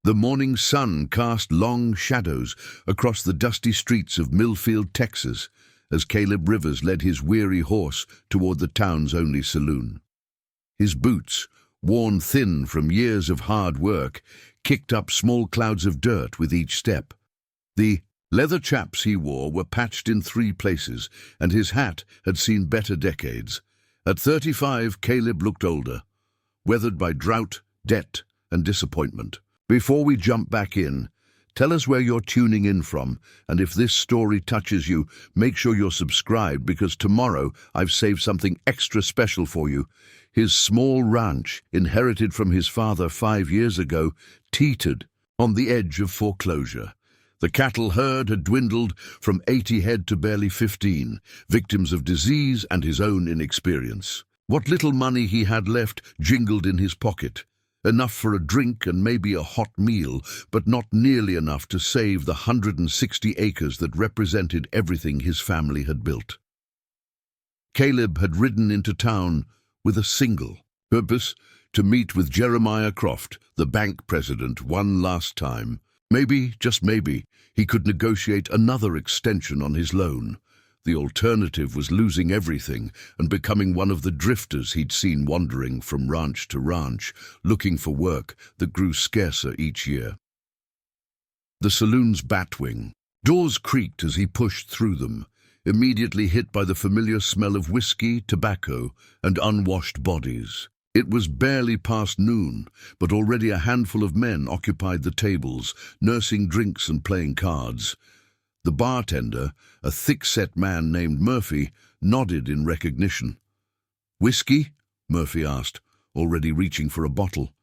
The morning sun cast long shadows across the dusty streets of Millfield, Texas, as Caleb Rivers led his weary horse toward the town's only saloon. His boots, worn thin from years of hard work, kicked up small clouds of dirt with each step. The leather chaps he wore were patched in 3 places, and his hat had seen better decades. At 35, Caleb looked older, weathered by drought, debt, and disappointment. Before we jump back in, tell us where you're tuning in from, and if this story touches you, make sure you're subscribed, because tomorrow I've saved something extra special for you. His small ranch, inherited from his father 5 years ago, teetered on the edge of foreclosure. The cattle herd had dwindled from 80 head to barely 15, victims of disease and his own inexperience. What little money he had left jingled in his pocket. Enough for a drink and maybe a hot meal, but not nearly enough to save the 160 acres that represented everything his family had built. Caleb had ridden into town with a single purpose: to meet with Jeremiah Croft, the bank president, one last time. Maybe, just maybe, he could negotiate another extension on his loan. The alternative was losing everything and becoming one of the drifters he'd seen wandering from ranch to ranch, looking for work that grew scarcer each year. The saloon's batwing. Doors creaked as he pushed through them, immediately hit by the familiar smell of whiskey, tobacco, and unwashed bodies. It was barely past noon, but already a handful of men occupied the tables, nursing drinks and playing cards. The bartender, a thick-set man named Murphy, nodded in recognition. "Whiskey?" Murphy asked, already reaching for a bottle.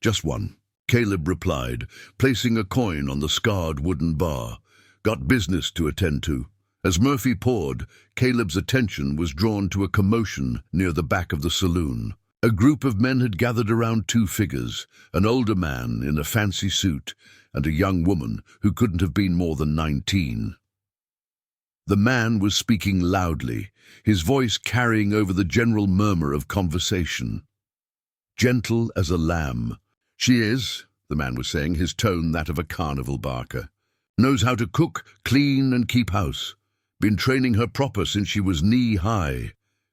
"Just one," Caleb replied, placing a coin on the scarred wooden bar. "Got business to attend to." As Murphy poured, Caleb's attention was drawn to a commotion near the back of the saloon. A group of men had gathered around 2 figures, an older man in a fancy suit and a young woman who couldn't have been more than 19. The man was speaking loudly, his voice carrying over the general murmur of conversation. "Gentle as a lamb. She is," the man was saying, his tone that of a carnival barker. "Knows how to cook, clean, and keep house. Been training her proper since she was knee-high."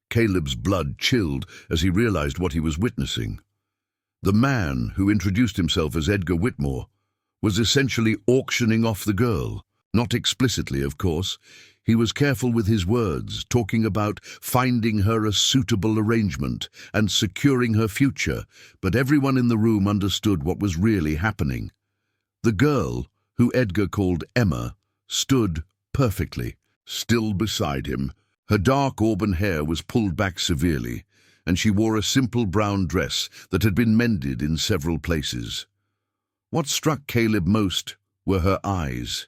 Caleb's blood chilled as he realized what he was witnessing. The man, who introduced himself as Edgar Whitmore, was essentially auctioning off the girl. Not explicitly, of course. He was careful with his words, talking about finding her a suitable arrangement and securing her future, but everyone in the room understood what was really happening. The girl, who Edgar called Emma, stood perfectly, still beside him. Her dark auburn hair was pulled back severely, and she wore a simple brown dress that had been mended in several places. What struck Caleb most were her eyes,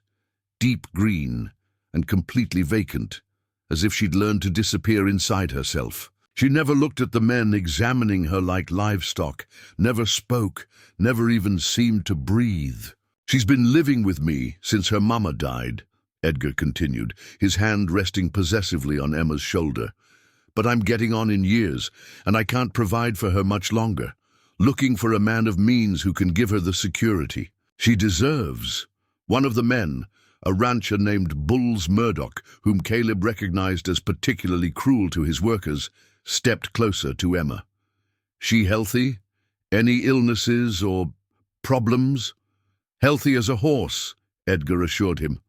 deep green and completely vacant, as if she'd learned to disappear inside herself. She never looked at the men examining her like livestock, never spoke, never even seemed to breathe. "She's been living with me since her mama died," Edgar continued, his hand resting possessively on Emma's shoulder. "But I'm getting on in years, and I can't provide for her much longer. Looking for a man of means who can give her the security she deserves." One of the men, a rancher named Bulls Murdoch, whom Caleb recognized as particularly cruel to his workers, stepped closer to Emma. "She healthy? Any illnesses or problems?" "Healthy as a horse," Edgar assured him.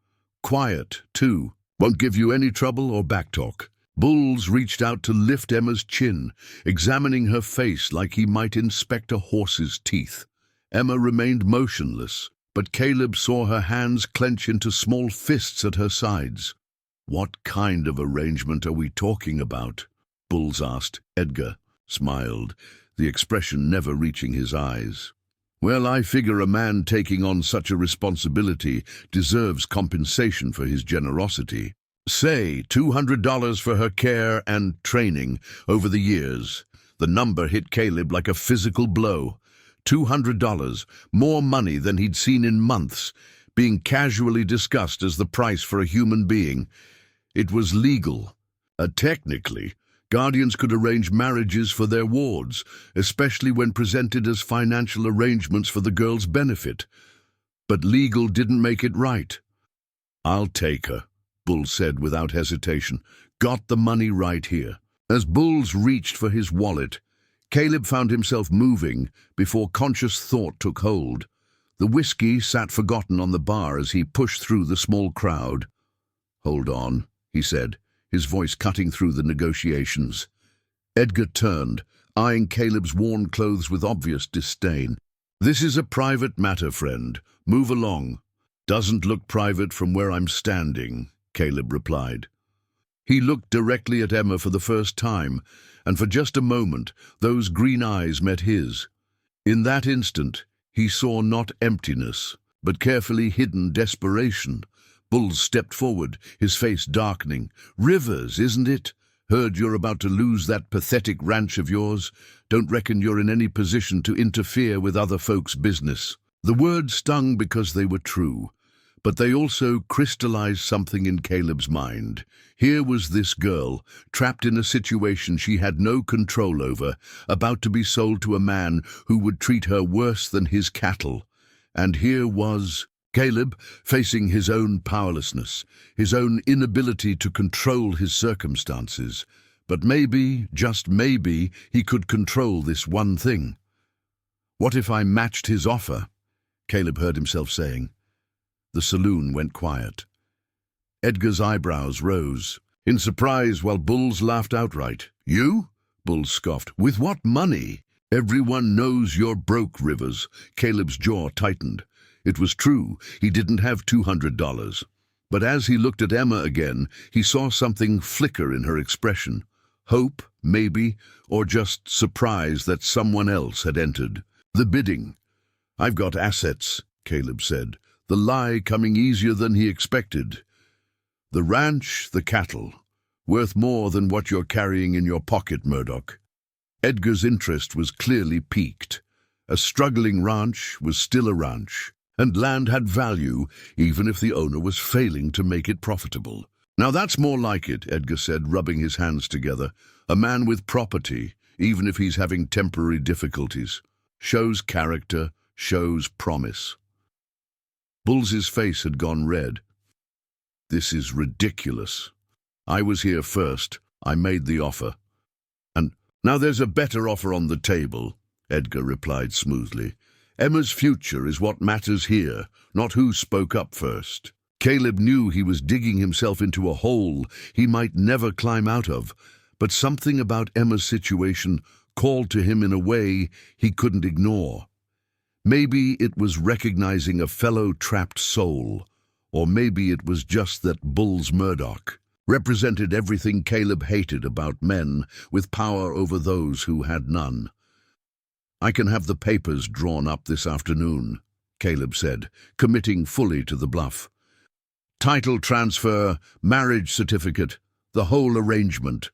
"Quiet, too. Won't give you any trouble or backtalk." Bulls reached out to lift Emma's chin, examining her face like he might inspect a horse's teeth. Emma remained motionless, but Caleb saw her hands clench into small fists at her sides. "What kind of arrangement are we talking about?" Bulls asked. Edgar smiled, the expression never reaching his eyes. "Well, I figure a man taking on such a responsibility deserves compensation for his generosity. Say $200 for her care and training over the years." The number hit Caleb like a physical blow. $200, more money than he'd seen in months, being casually discussed as the price for a human being. It was legal. Technically, Guardians could arrange marriages for their wards, especially when presented as financial arrangements for the girl's benefit. But legal didn't make it right. "I'll take her," Bull said without hesitation. "Got the money right here." As Bulls reached for his wallet, Caleb found himself moving before conscious thought took hold. The whiskey sat forgotten on the bar as he pushed through the small crowd. "Hold on," he said, his voice cutting through the negotiations. Edgar turned, eyeing Caleb's worn clothes with obvious disdain. "This is a private matter, friend. Move along." "Doesn't look private from where I'm standing," Caleb replied. He looked directly at Emma for the first time, and for just a moment those green eyes met his. In that instant, he saw not emptiness, but carefully hidden desperation. Bulls stepped forward, his face darkening. "Rivers, isn't it? Heard you're about to lose that pathetic ranch of yours. Don't reckon you're in any position to interfere with other folks' business." The words stung because they were true, but they also crystallized something in Caleb's mind. Here was this girl, trapped in a situation she had no control over, about to be sold to a man who would treat her worse than his cattle. And here was Caleb, facing his own powerlessness, his own inability to control his circumstances. But maybe, just maybe, he could control this one thing. "What if I matched his offer?" Caleb heard himself saying. The saloon went quiet. Edgar's eyebrows rose in surprise while Bulls laughed outright. "You?" Bulls scoffed. "With what money?" "Everyone knows you're broke, Rivers." Caleb's jaw tightened. It was true, he didn't have $200. But as he looked at Emma again, he saw something flicker in her expression. Hope, maybe, or just surprise that someone else had entered the bidding. "I've got assets," Caleb said, the lie coming easier than he expected. "The ranch, the cattle, worth more than what you're carrying in your pocket, Murdoch." Edgar's interest was clearly piqued. A struggling ranch was still a ranch, and land had value even if the owner was failing to make it profitable. "Now that's more like it," Edgar said, rubbing his hands together. "A man with property, even if he's having temporary difficulties. Shows character, shows promise." Bulls's face had gone red. "This is ridiculous. I was here first. I made the offer. And now there's a better offer on the table," Edgar replied smoothly. "Emma's future is what matters here, not who spoke up first." Caleb knew he was digging himself into a hole he might never climb out of, but something about Emma's situation called to him in a way he couldn't ignore. Maybe it was recognizing a fellow trapped soul, or maybe it was just that Bulls Murdoch represented everything Caleb hated about men with power over those who had none. "I can have the papers drawn up this afternoon," Caleb said, committing fully to the bluff. "Title transfer, marriage certificate, the whole arrangement."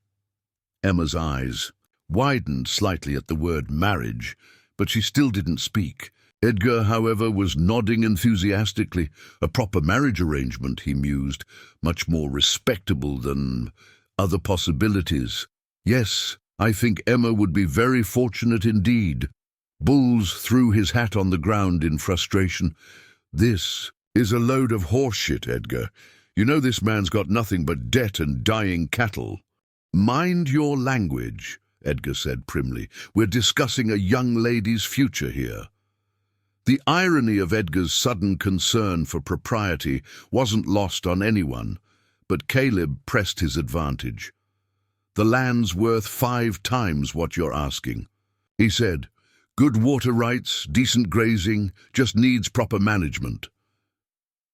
Emma's eyes widened slightly at the word marriage, but she still didn't speak. Edgar, however, was nodding enthusiastically. "A proper marriage arrangement," he mused, "much more respectable than other possibilities. Yes, I think Emma would be very fortunate indeed." Bulls threw his hat on the ground in frustration. "This is a load of horseshit, Edgar. You know this man's got nothing but debt and dying cattle." "Mind your language," Edgar said primly. "We're discussing a young lady's future here." The irony of Edgar's sudden concern for propriety wasn't lost on anyone, but Caleb pressed his advantage. "The land's worth 5 times what you're asking," he said. "Good water rights, decent grazing, just needs proper management."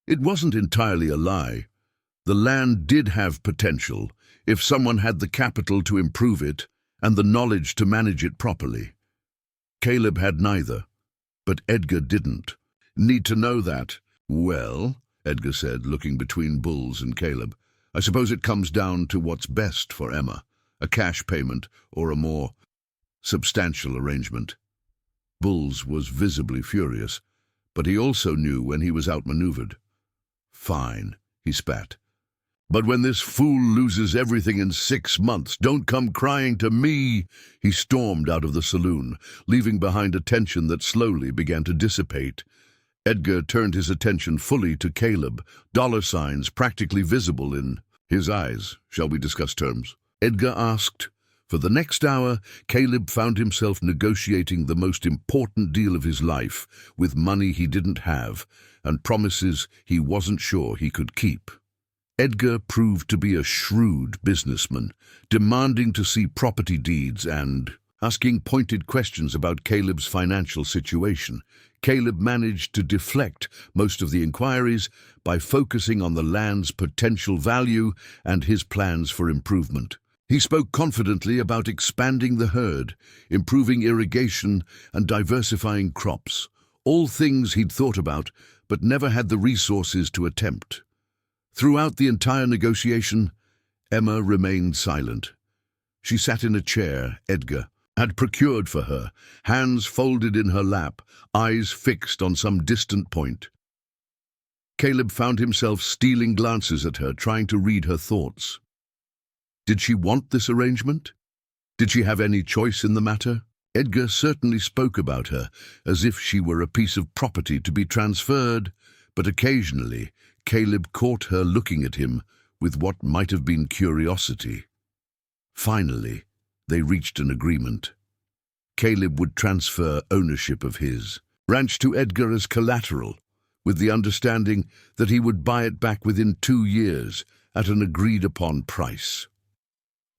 It wasn't entirely a lie. The land did have potential if someone had the capital to improve it and the knowledge to manage it properly. Caleb had neither. But Edgar didn't. "Need to know that." "Well," Edgar said, looking between Bulls and Caleb, "I suppose it comes down to what's best for Emma, a cash payment or a more substantial arrangement." Bulls was visibly furious, but he also knew when he was outmaneuvered. "Fine," he spat. But when this fool loses everything in 6 months, don't come crying to me." He stormed out of the saloon, leaving behind a tension that slowly began to dissipate. Edgar turned his attention fully to Caleb, dollar signs practically visible in his eyes. "Shall we discuss terms?" Edgar asked. For the next hour, Caleb found himself negotiating the most important deal of his life, with money he didn't have, and promises he wasn't sure he could keep. Edgar proved to be a shrewd businessman, demanding to see property deeds and asking pointed questions about Caleb's financial situation. Caleb managed to deflect most of the inquiries by focusing on the land's potential value and his plans for improvement. He spoke confidently about expanding the herd, improving irrigation, and diversifying crops, all things he'd thought about but never had the resources to attempt. Throughout the entire negotiation, Emma remained silent. She sat in a chair Edgar had procured for her, hands folded in her lap, eyes fixed on some distant point. Caleb found himself stealing glances at her, trying to read her thoughts. Did she want this arrangement? Did she have any choice in the matter? Edgar certainly spoke about her, as if she were a piece of property to be transferred, but occasionally Caleb caught her looking at him with what might have been curiosity. Finally, they reached an agreement. Caleb would transfer ownership of his ranch to Edgar as collateral, with the understanding that he would buy it back within 2 years at an agreed-upon price.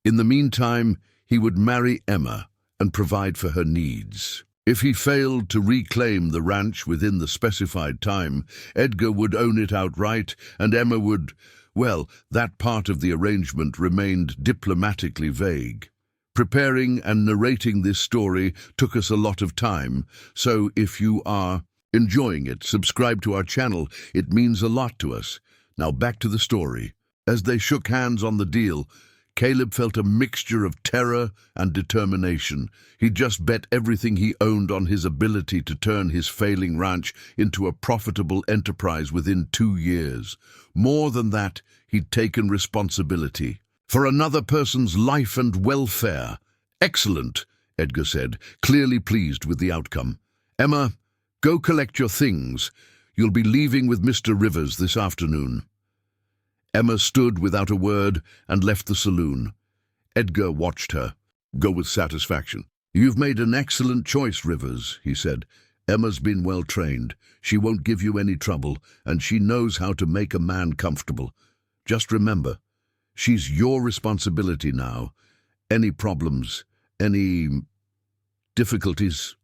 In the meantime, he would marry Emma and provide for her needs. If he failed to reclaim the ranch within the specified time, Edgar would own it outright, and Emma would, well, that part of the arrangement remained diplomatically vague. Preparing and narrating this story took us a lot of time, so if you are enjoying it, subscribe to our channel. It means a lot to us. Now back to the story. As they shook hands on the deal, Caleb felt a mixture of terror and determination. He'd just bet everything he owned on his ability to turn his failing ranch into a profitable enterprise within 2 years. More than that, he'd taken responsibility for another person's life and welfare. "Excellent," Edgar said, clearly pleased with the outcome. "Emma, go collect your things. You'll be leaving with Mr. Rivers this afternoon." Emma stood without a word and left the saloon. Edgar watched her go with satisfaction. "You've made an excellent choice, Rivers," he said. "Emma's been well trained. She won't give you any trouble, and she knows how to make a man comfortable. Just remember, she's your responsibility now. Any problems, any difficulties,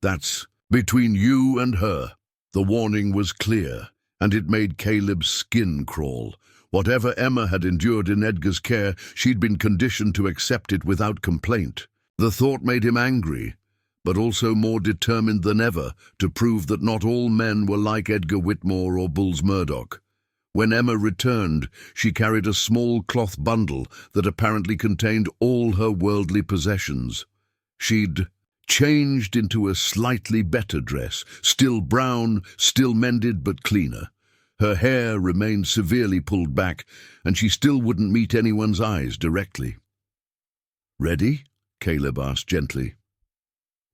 that's between you and her." The warning was clear, and it made Caleb's skin crawl. Whatever Emma had endured in Edgar's care, she'd been conditioned to accept it without complaint. The thought made him angry, but also more determined than ever to prove that not all men were like Edgar Whitmore or Bulls Murdoch. When Emma returned, she carried a small cloth bundle that apparently contained all her worldly possessions. She'd changed into a slightly better dress, still brown, still mended but cleaner. Her hair remained severely pulled back, and she still wouldn't meet anyone's eyes directly. "Ready?" Caleb asked gently.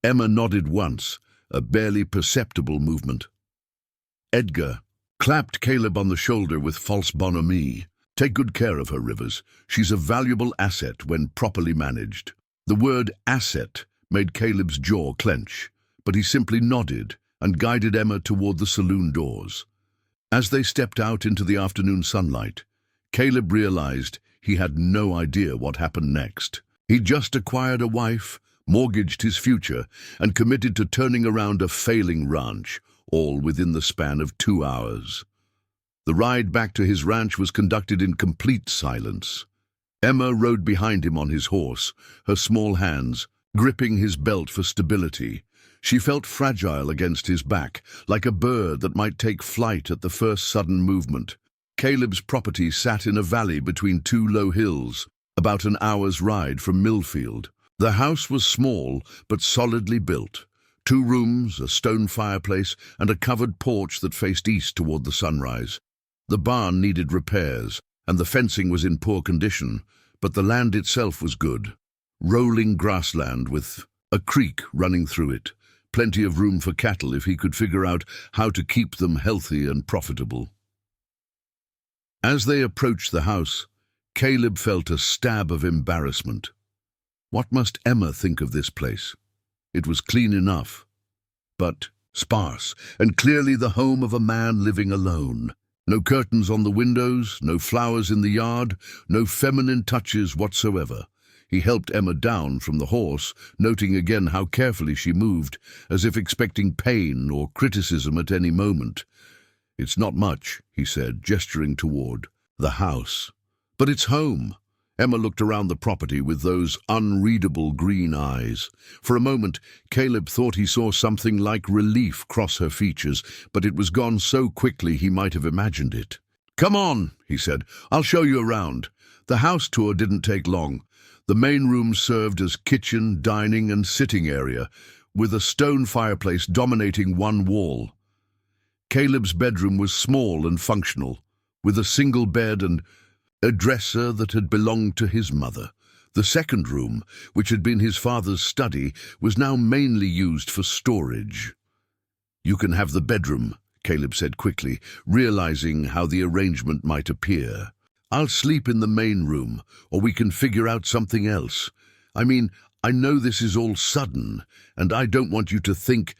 Emma nodded once, a barely perceptible movement. Edgar clapped Caleb on the shoulder with false bonhomie. "Take good care of her, Rivers. She's a valuable asset when properly managed." The word asset made Caleb's jaw clench, but he simply nodded and guided Emma toward the saloon doors. As they stepped out into the afternoon sunlight, Caleb realized he had no idea what happened next. He'd just acquired a wife, mortgaged his future, and committed to turning around a failing ranch, all within the span of 2 hours. The ride back to his ranch was conducted in complete silence. Emma rode behind him on his horse, her small hands gripping his belt for stability. She felt fragile against his back, like a bird that might take flight at the first sudden movement. Caleb's property sat in a valley between 2 low hills, about an hour's ride from Millfield. The house was small but solidly built. 2 rooms, a stone fireplace, and a covered porch that faced east toward the sunrise. The barn needed repairs, and the fencing was in poor condition, but the land itself was good. Rolling grassland with a creek running through it, plenty of room for cattle if he could figure out how to keep them healthy and profitable. As they approached the house, Caleb felt a stab of embarrassment. What must Emma think of this place? It was clean enough, but sparse, and clearly the home of a man living alone. No curtains on the windows, no flowers in the yard, no feminine touches whatsoever. He helped Emma down from the horse, noting again how carefully she moved, as if expecting pain or criticism at any moment. "It's not much," he said, gesturing toward the house. "But it's home." Emma looked around the property with those unreadable green eyes. For a moment, Caleb thought he saw something like relief cross her features, but it was gone so quickly he might have imagined it. "Come on," he said. "I'll show you around." The house tour didn't take long. The main room served as kitchen, dining, and sitting area, with a stone fireplace dominating one wall. Caleb's bedroom was small and functional, with a single bed and a dresser that had belonged to his mother. The second room, which had been his father's study, was now mainly used for storage. "You can have the bedroom," Caleb said quickly, realizing how the arrangement might appear. "I'll sleep in the main room, or we can figure out something else. I mean, I know this is all sudden, and I don't want you to think—"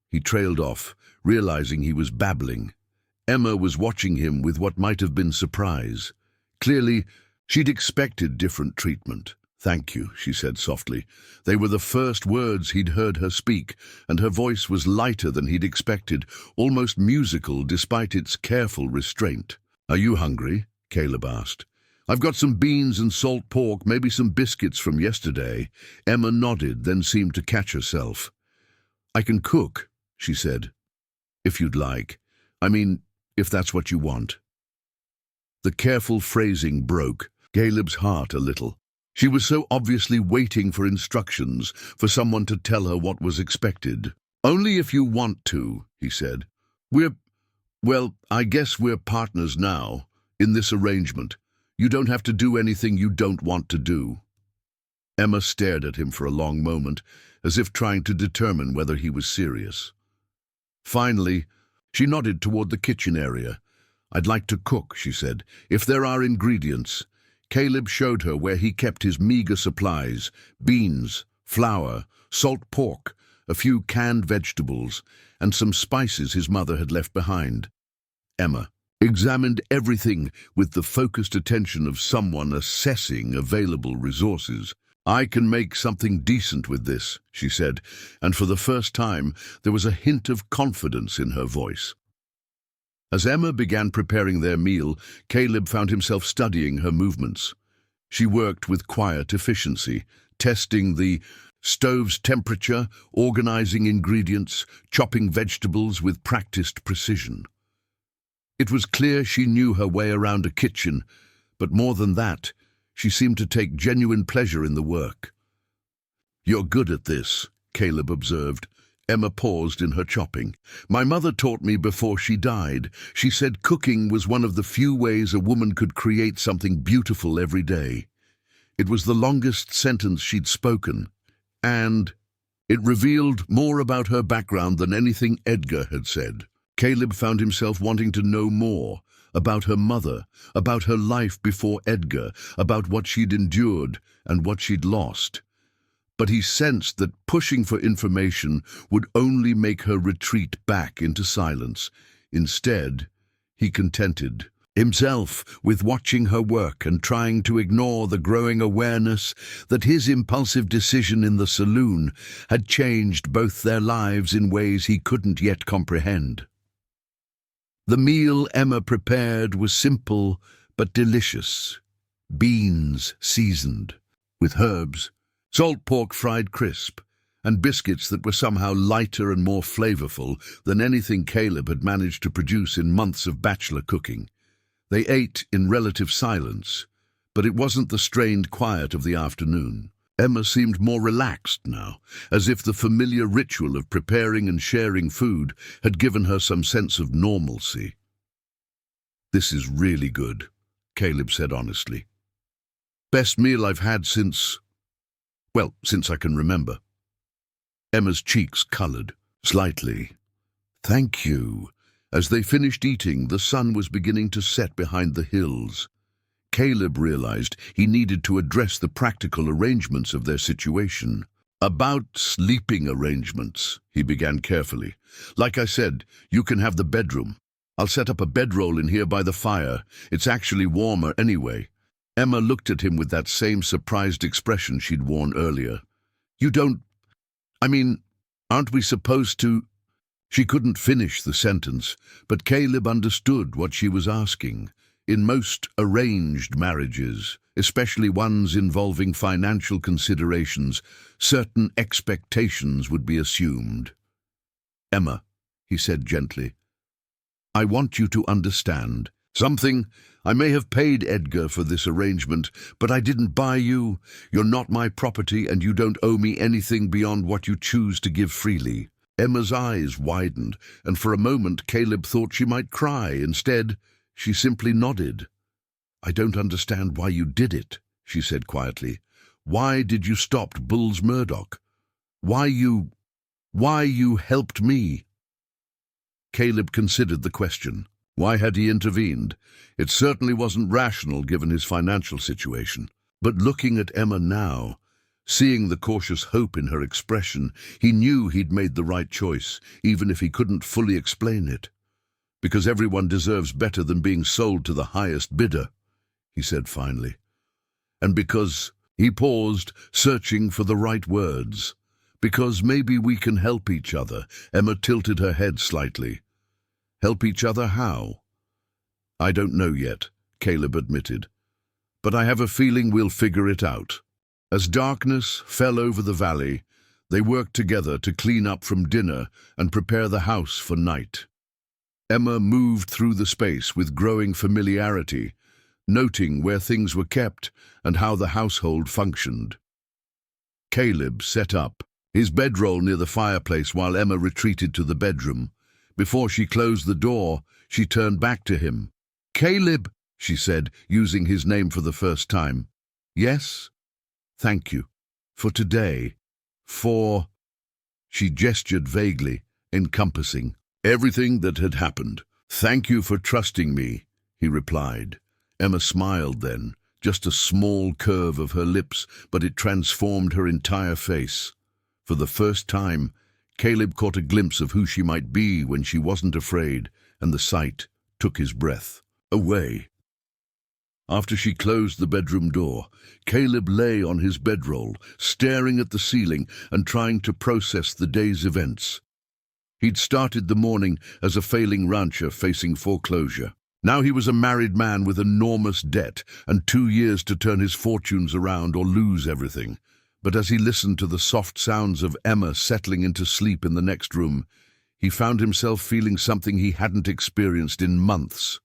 He trailed off, realizing he was babbling. Emma was watching him with what might have been surprise. Clearly, she'd expected different treatment. "Thank you," she said softly. They were the first words he'd heard her speak, and her voice was lighter than he'd expected, almost musical despite its careful restraint. "Are you hungry?" Caleb asked. "I've got some beans and salt pork, maybe some biscuits from yesterday." Emma nodded, then seemed to catch herself. "I can cook," she said. "If you'd like. I mean, if that's what you want." The careful phrasing broke Caleb's heart a little. She was so obviously waiting for instructions, for someone to tell her what was expected. "Only if you want to," he said. Well, I guess we're partners now, in this arrangement. You don't have to do anything you don't want to do." Emma stared at him for a long moment, as if trying to determine whether he was serious. Finally, she nodded toward the kitchen area. "I'd like to cook," she said, "if there are ingredients." Caleb showed her where he kept his meager supplies: beans, flour, salt pork, a few canned vegetables, and some spices his mother had left behind. Emma examined everything with the focused attention of someone assessing available resources. "I can make something decent with this," she said, and for the first time there was a hint of confidence in her voice. As Emma began preparing their meal, Caleb found himself studying her movements. She worked with quiet efficiency, testing the stove's temperature, organizing ingredients, chopping vegetables with practiced precision. It was clear she knew her way around a kitchen, but more than that, she seemed to take genuine pleasure in the work. "You're good at this," Caleb observed. Emma paused in her chopping. "My mother taught me before she died. She said cooking was one of the few ways a woman could create something beautiful every day." It was the longest sentence she'd spoken, and it revealed more about her background than anything Edgar had said. Caleb found himself wanting to know more about her mother, about her life before Edgar, about what she'd endured and what she'd lost. But he sensed that pushing for information would only make her retreat back into silence. Instead, he contented himself with watching her work and trying to ignore the growing awareness that his impulsive decision in the saloon had changed both their lives in ways he couldn't yet comprehend. The meal Emma prepared was simple but delicious. Beans seasoned with herbs, salt pork fried crisp, and biscuits that were somehow lighter and more flavorful than anything Caleb had managed to produce in months of bachelor cooking. They ate in relative silence, but it wasn't the strained quiet of the afternoon. Emma seemed more relaxed now, as if the familiar ritual of preparing and sharing food had given her some sense of normalcy. "This is really good," Caleb said honestly. Best meal I've had since I can remember. Emma's cheeks colored slightly. Thank you. As they finished eating, the sun was beginning to set behind the hills. Caleb realized he needed to address the practical arrangements of their situation. About sleeping arrangements, he began carefully. Like I said, you can have the bedroom. I'll set up a bedroll in here by the fire. It's actually warmer anyway. Emma looked at him with that same surprised expression she'd worn earlier. Aren't we supposed to? She couldn't finish the sentence, but Caleb understood what she was asking. In most arranged marriages, especially ones involving financial considerations, certain expectations would be assumed. Emma, he said gently, I want you to understand something. I may have paid Edgar for this arrangement, but I didn't buy you. You're not my property, and you don't owe me anything beyond what you choose to give freely. Emma's eyes widened, and for a moment Caleb thought she might cry. Instead, she simply nodded. I don't understand why you did it, she said quietly. Why did you stop Bulls Murdoch? Why you helped me? Caleb considered the question. Why had he intervened? It certainly wasn't rational given his financial situation. But looking at Emma now, seeing the cautious hope in her expression, he knew he'd made the right choice, even if he couldn't fully explain it. Because everyone deserves better than being sold to the highest bidder, he said finally. And because he paused, searching for the right words. Because maybe we can help each other. Emma tilted her head slightly. Help each other how? I don't know yet, Caleb admitted. But I have a feeling we'll figure it out. As darkness fell over the valley, they worked together to clean up from dinner and prepare the house for night. Emma moved through the space with growing familiarity, noting where things were kept and how the household functioned. Caleb set up his bedroll near the fireplace while Emma retreated to the bedroom. Before she closed the door, she turned back to him. Caleb, she said, using his name for the first time. Yes? Thank you. For today. She gestured vaguely, encompassing everything that had happened. Thank you for trusting me, he replied. Emma smiled then, just a small curve of her lips, but it transformed her entire face. For the first time, Caleb caught a glimpse of who she might be when she wasn't afraid, and the sight took his breath away. After she closed the bedroom door, Caleb lay on his bedroll, staring at the ceiling and trying to process the day's events. He'd started the morning as a failing rancher facing foreclosure. Now he was a married man with enormous debt and 2 years to turn his fortunes around or lose everything. But as he listened to the soft sounds of Emma settling into sleep in the next room, he found himself feeling something he hadn't experienced in months.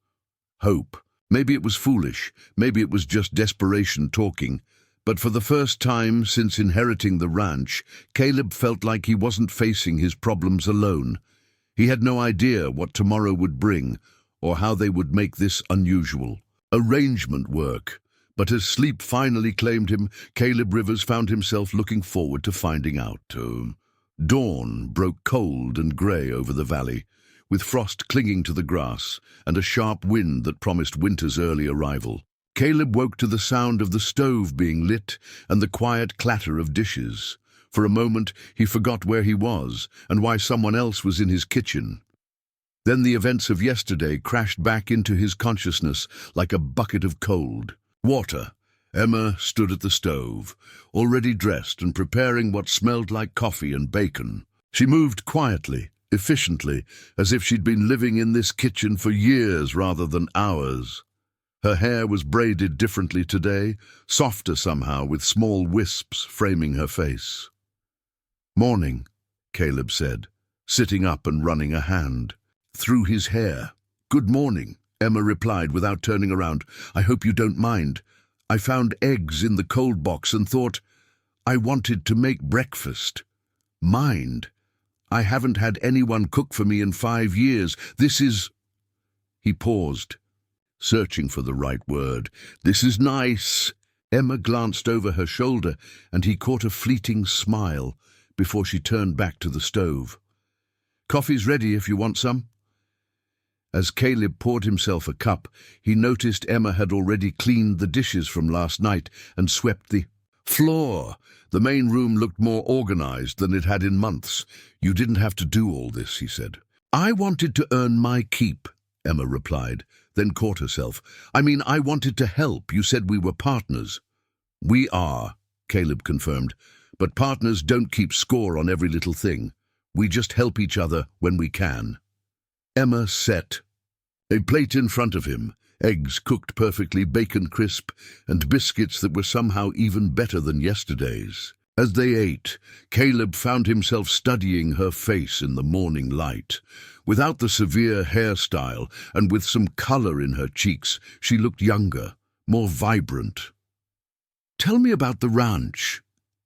Hope. Maybe it was foolish, maybe it was just desperation talking, but for the first time since inheriting the ranch, Caleb felt like he wasn't facing his problems alone. He had no idea what tomorrow would bring, or how they would make this unusual arrangement work. But as sleep finally claimed him, Caleb Rivers found himself looking forward to finding out. Dawn broke cold and grey over the valley, with frost clinging to the grass and a sharp wind that promised winter's early arrival. Caleb woke to the sound of the stove being lit and the quiet clatter of dishes. For a moment, he forgot where he was and why someone else was in his kitchen. Then the events of yesterday crashed back into his consciousness like a bucket of cold water. Emma stood at the stove, already dressed and preparing what smelled like coffee and bacon. She moved quietly, efficiently, as if she'd been living in this kitchen for years rather than hours. Her hair was braided differently today, softer somehow, with small wisps framing her face. Morning, Caleb said, sitting up and running a hand through his hair. Good morning, Emma replied without turning around. I hope you don't mind. I found eggs in the cold box and thought I wanted to make breakfast. Mind? I haven't had anyone cook for me in 5 years. This is... He paused, searching for the right word. "This is nice." Emma glanced over her shoulder, and he caught a fleeting smile before she turned back to the stove. "Coffee's ready if you want some." As Caleb poured himself a cup, he noticed Emma had already cleaned the dishes from last night and swept the floor. The main room looked more organized than it had in months. "You didn't have to do all this," he said. "I wanted to earn my keep," Emma replied, then caught herself. I wanted to help. You said we were partners." "We are," Caleb confirmed, "but partners don't keep score on every little thing. We just help each other when we can." Emma set a plate in front of him, eggs cooked perfectly, bacon crisp, and biscuits that were somehow even better than yesterday's. As they ate, Caleb found himself studying her face in the morning light. Without the severe hairstyle and with some color in her cheeks, she looked younger, more vibrant. "Tell me about the ranch,"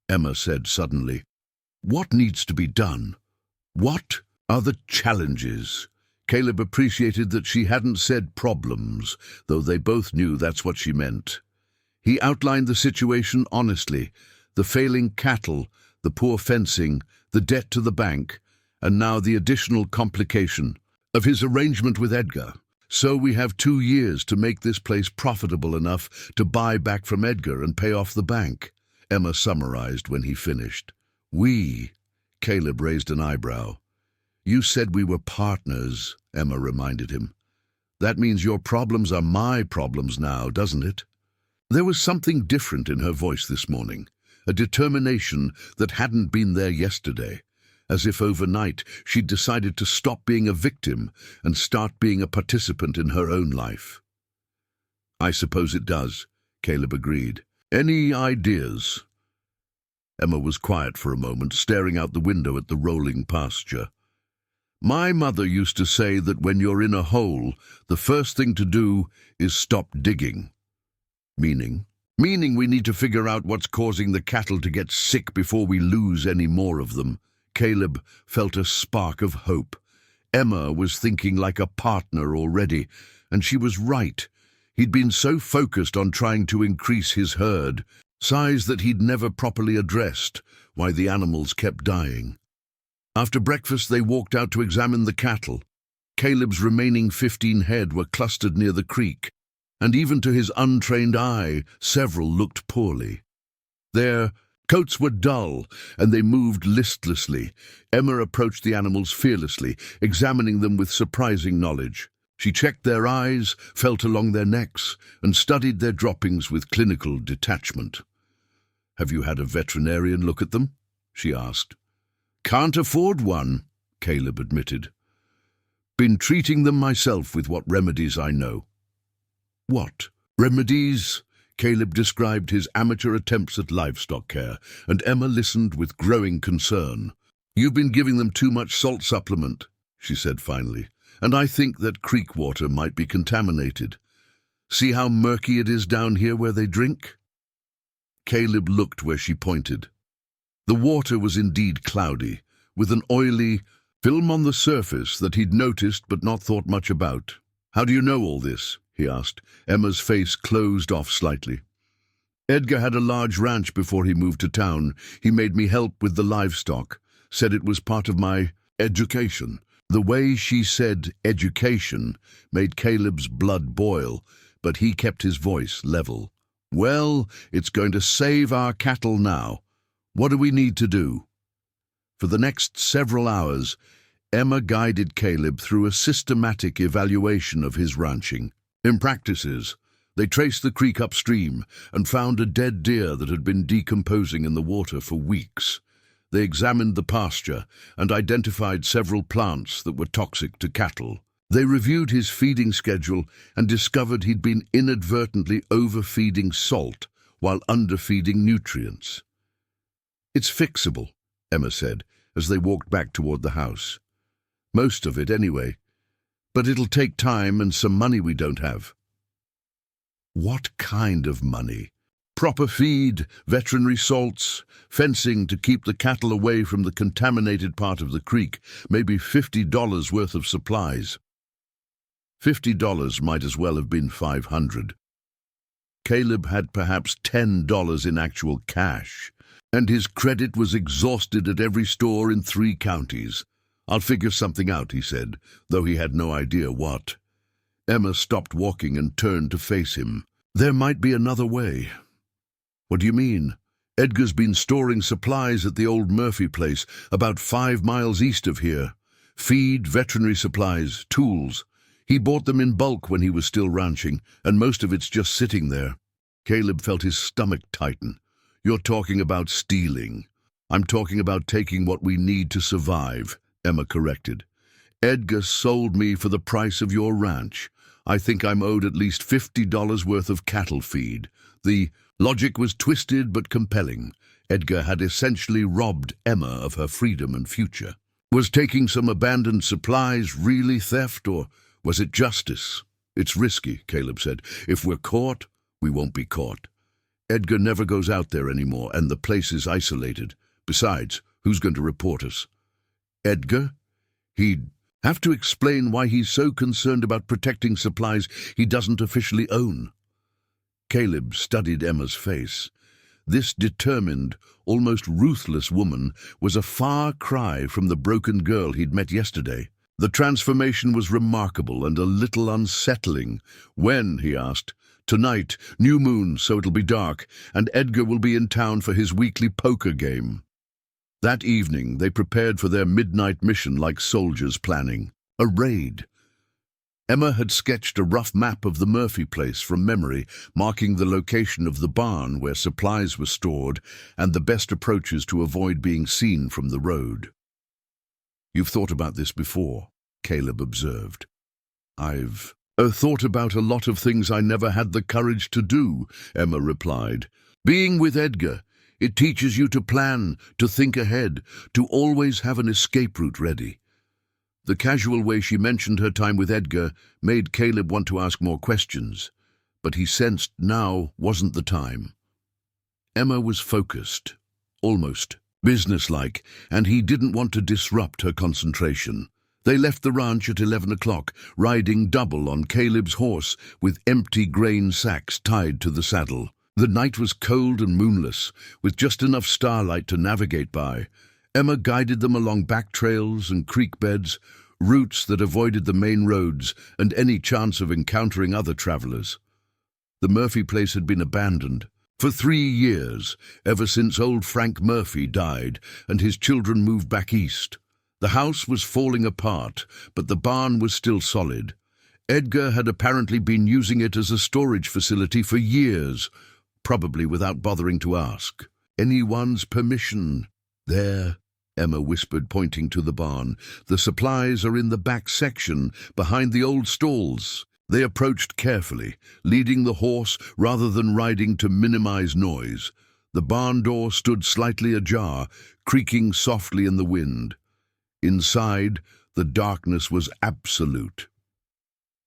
Emma said suddenly. "What needs to be done? What are the challenges?" Caleb appreciated that she hadn't said problems, though they both knew that's what she meant. He outlined the situation honestly: the failing cattle, the poor fencing, the debt to the bank, and now the additional complication of his arrangement with Edgar. "So we have 2 years to make this place profitable enough to buy back from Edgar and pay off the bank," Emma summarized when he finished. "We?" Caleb raised an eyebrow. "You said we were partners," Emma reminded him. "That means your problems are my problems now, doesn't it?" There was something different in her voice this morning, a determination that hadn't been there yesterday, as if overnight she'd decided to stop being a victim and start being a participant in her own life. "I suppose it does," Caleb agreed. "Any ideas?" Emma was quiet for a moment, staring out the window at the rolling pasture. "My mother used to say that when you're in a hole, the first thing to do is stop digging." Meaning we need to figure out what's causing the cattle to get sick before we lose any more of them. Caleb felt a spark of hope. Emma was thinking like a partner already, and she was right. He'd been so focused on trying to increase his herd, size that he'd never properly addressed why the animals kept dying. After breakfast, they walked out to examine the cattle. Caleb's remaining 15 head were clustered near the creek, and even to his untrained eye, several looked poorly. Their coats were dull, and they moved listlessly. Emma approached the animals fearlessly, examining them with surprising knowledge. She checked their eyes, felt along their necks, and studied their droppings with clinical detachment. "Have you had a veterinarian look at them?" she asked. "Can't afford one," Caleb admitted. "Been treating them myself with what remedies I know." "What remedies?" Caleb described his amateur attempts at livestock care, and Emma listened with growing concern. "You've been giving them too much salt supplement," she said finally, "and I think that creek water might be contaminated. See how murky it is down here where they drink?" Caleb looked where she pointed. The water was indeed cloudy, with an oily film on the surface that he'd noticed but not thought much about. "How do you know all this?" he asked. Emma's face closed off slightly. "Edgar had a large ranch before he moved to town. He made me help with the livestock, said it was part of my education." The way she said education made Caleb's blood boil, but he kept his voice level. "Well, it's going to save our cattle now. What do we need to do?" For the next several hours, Emma guided Caleb through a systematic evaluation of his ranching. In practices, they traced the creek upstream and found a dead deer that had been decomposing in the water for weeks. They examined the pasture and identified several plants that were toxic to cattle. They reviewed his feeding schedule and discovered he'd been inadvertently overfeeding salt while underfeeding nutrients. "It's fixable," Emma said as they walked back toward the house. "Most of it, anyway. But it'll take time and some money we don't have." "What kind of money?" "Proper feed, veterinary salts, fencing to keep the cattle away from the contaminated part of the creek, maybe $50 worth of supplies." $50 might as well have been $500. Caleb had perhaps $10 in actual cash, and his credit was exhausted at every store in 3 counties. "I'll figure something out," he said, though he had no idea what. Emma stopped walking and turned to face him. "There might be another way." "What do you mean?" "Edgar's been storing supplies at the old Murphy place, about 5 miles east of here. Feed, veterinary supplies, tools. He bought them in bulk when he was still ranching, and most of it's just sitting there." Caleb felt his stomach tighten. "You're talking about stealing." "I'm talking about taking what we need to survive," Emma corrected. "Edgar sold me for the price of your ranch. I think I'm owed at least $50 worth of cattle feed." The logic was twisted but compelling. Edgar had essentially robbed Emma of her freedom and future. Was taking some abandoned supplies really theft, or was it justice? "It's risky," Caleb said. "If we're caught, we won't be caught. Edgar never goes out there anymore, and the place is isolated. Besides, who's going to report us?" "Edgar? He'd have to explain why he's so concerned about protecting supplies he doesn't officially own." Caleb studied Emma's face. This determined, almost ruthless woman was a far cry from the broken girl he'd met yesterday. The transformation was remarkable and a little unsettling. "When?" he asked. "Tonight, new moon, so it'll be dark, and Edgar will be in town for his weekly poker game." That evening, they prepared for their midnight mission like soldiers planning. A raid. Emma had sketched a rough map of the Murphy place from memory, marking the location of the barn where supplies were stored and the best approaches to avoid being seen from the road. "You've thought about this before," Caleb observed. "I've thought about a lot of things I never had the courage to do," Emma replied. "Being with Edgar, it teaches you to plan, to think ahead, to always have an escape route ready." The casual way she mentioned her time with Edgar made Caleb want to ask more questions, but he sensed now wasn't the time. Emma was focused, almost businesslike, and he didn't want to disrupt her concentration. They left the ranch at 11 o'clock, riding double on Caleb's horse with empty grain sacks tied to the saddle. The night was cold and moonless, with just enough starlight to navigate by. Emma guided them along back trails and creek beds, routes that avoided the main roads and any chance of encountering other travelers. The Murphy place had been abandoned for 3 years, ever since old Frank Murphy died and his children moved back east. The house was falling apart, but the barn was still solid. Edgar had apparently been using it as a storage facility for years, probably without bothering to ask anyone's permission. "There," Emma whispered, pointing to the barn. "The supplies are in the back section, behind the old stalls." They approached carefully, leading the horse rather than riding to minimize noise. The barn door stood slightly ajar, creaking softly in the wind. Inside, the darkness was absolute.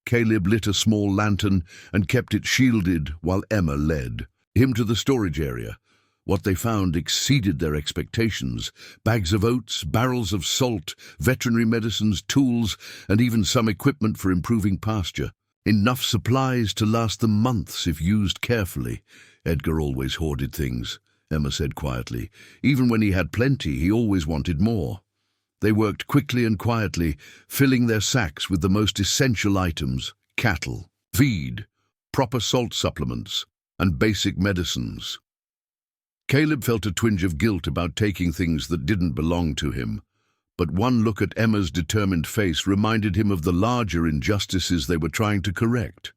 Caleb lit a small lantern and kept it shielded while Emma led him to the storage area. What they found exceeded their expectations. Bags of oats, barrels of salt, veterinary medicines, tools, and even some equipment for improving pasture. Enough supplies to last them months if used carefully. "Edgar always hoarded things," Emma said quietly. "Even when he had plenty, he always wanted more." They worked quickly and quietly, filling their sacks with the most essential items: cattle, feed, proper salt supplements, and basic medicines. Caleb felt a twinge of guilt about taking things that didn't belong to him, but one look at Emma's determined face reminded him of the larger injustices they were trying to correct.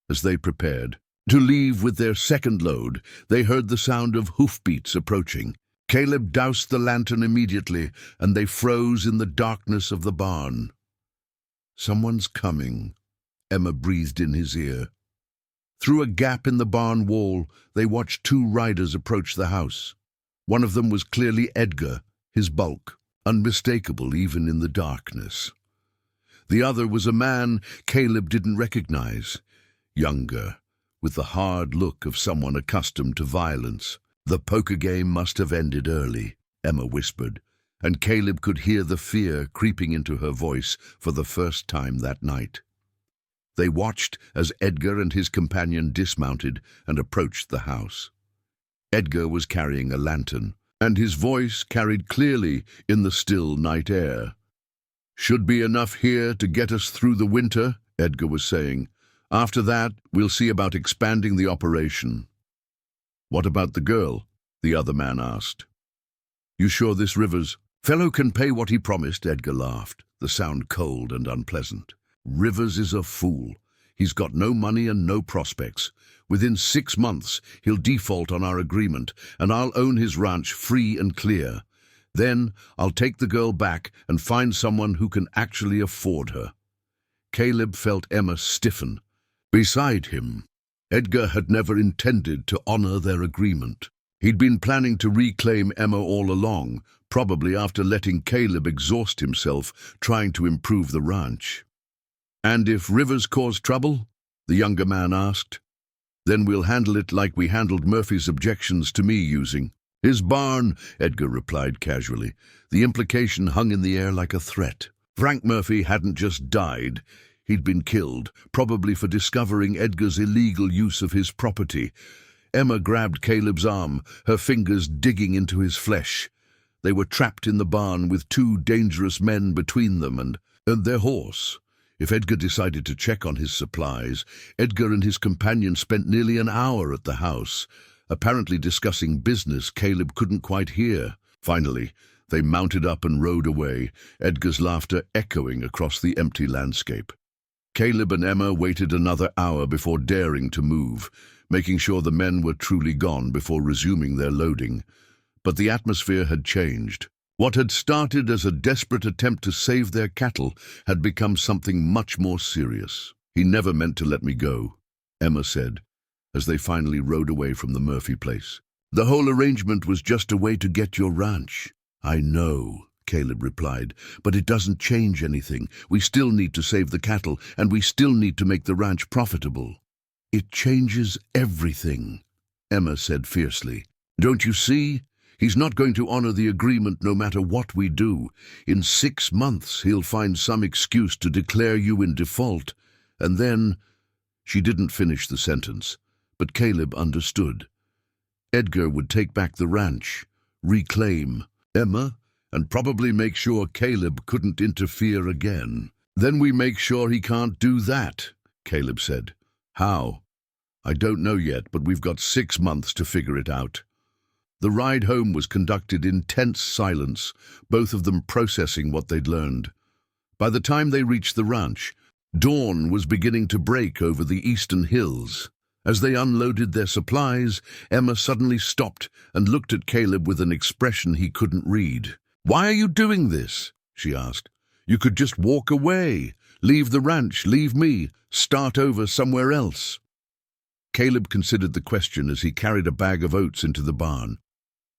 As they prepared to leave with their second load, they heard the sound of hoofbeats approaching. Caleb doused the lantern immediately, and they froze in the darkness of the barn. "Someone's coming," Emma breathed in his ear. Through a gap in the barn wall, they watched 2 riders approach the house. One of them was clearly Edgar, his bulk, unmistakable even in the darkness. The other was a man Caleb didn't recognize, younger, with the hard look of someone accustomed to violence. "The poker game must have ended early," Emma whispered, and Caleb could hear the fear creeping into her voice for the first time that night. They watched as Edgar and his companion dismounted and approached the house. Edgar was carrying a lantern, and his voice carried clearly in the still night air. "Should be enough here to get us through the winter," Edgar was saying. "After that, we'll see about expanding the operation." "What about the girl?" the other man asked. "You sure this Rivers fellow can pay what he promised?" Edgar laughed, the sound cold and unpleasant. "Rivers is a fool. He's got no money and no prospects. Within 6 months, he'll default on our agreement, and I'll own his ranch free and clear. Then I'll take the girl back and find someone who can actually afford her." Caleb felt Emma stiffen beside him. Edgar had never intended to honor their agreement. He'd been planning to reclaim Emma all along, probably after letting Caleb exhaust himself trying to improve the ranch. "And if Rivers caused trouble?" the younger man asked. "Then we'll handle it like we handled Murphy's objections to me using his barn," Edgar replied casually. The implication hung in the air like a threat. Frank Murphy hadn't just died. He'd been killed, probably for discovering Edgar's illegal use of his property. Emma grabbed Caleb's arm, her fingers digging into his flesh. They were trapped in the barn with 2 dangerous men between them and their horse. If Edgar decided to check on his supplies, Edgar and his companion spent nearly an hour at the house, apparently discussing business Caleb couldn't quite hear. Finally, they mounted up and rode away, Edgar's laughter echoing across the empty landscape. Caleb and Emma waited another hour before daring to move, making sure the men were truly gone before resuming their loading. But the atmosphere had changed. What had started as a desperate attempt to save their cattle had become something much more serious. "He never meant to let me go," Emma said, as they finally rode away from the Murphy place. "The whole arrangement was just a way to get your ranch." "I know," Caleb replied, "but it doesn't change anything. We still need to save the cattle, and we still need to make the ranch profitable." "It changes everything," Emma said fiercely. "Don't you see? He's not going to honor the agreement no matter what we do. In 6 months, he'll find some excuse to declare you in default, and then—" She didn't finish the sentence, but Caleb understood. Edgar would take back the ranch, reclaim Emma, and probably make sure Caleb couldn't interfere again. "Then we make sure he can't do that," Caleb said. "How?" "I don't know yet, but we've got 6 months to figure it out." The ride home was conducted in tense silence, both of them processing what they'd learned. By the time they reached the ranch, dawn was beginning to break over the eastern hills. As they unloaded their supplies, Emma suddenly stopped and looked at Caleb with an expression he couldn't read. "Why are you doing this?" she asked. "You could just walk away, leave the ranch, leave me, start over somewhere else." Caleb considered the question as he carried a bag of oats into the barn.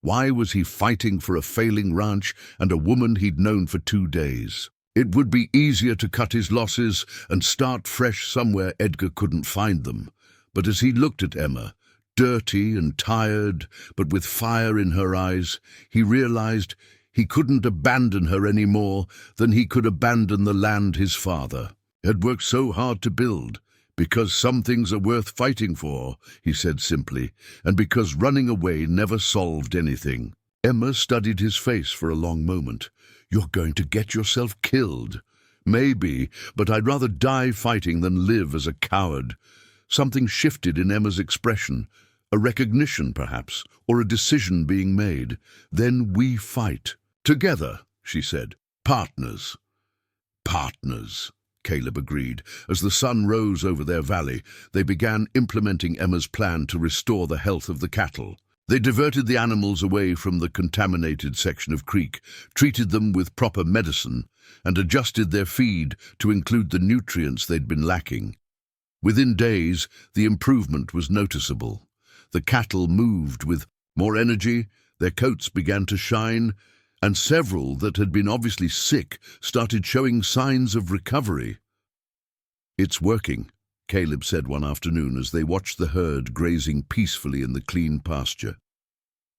Why was he fighting for a failing ranch and a woman he'd known for 2 days? It would be easier to cut his losses and start fresh somewhere Edgar couldn't find them. But as he looked at Emma, dirty and tired, but with fire in her eyes, he realized he couldn't abandon her any more than he could abandon the land his father had worked so hard to build. "Because some things are worth fighting for," he said simply, "and because running away never solved anything." Emma studied his face for a long moment. "You're going to get yourself killed." "Maybe, but I'd rather die fighting than live as a coward." Something shifted in Emma's expression, a recognition perhaps, or a decision being made. "Then we fight. Together," she said. "Partners." "Partners," Caleb agreed. As the sun rose over their valley, they began implementing Emma's plan to restore the health of the cattle. They diverted the animals away from the contaminated section of creek, treated them with proper medicine, and adjusted their feed to include the nutrients they'd been lacking. Within days, the improvement was noticeable. The cattle moved with more energy, their coats began to shine, and several that had been obviously sick started showing signs of recovery. "It's working," Caleb said one afternoon as they watched the herd grazing peacefully in the clean pasture.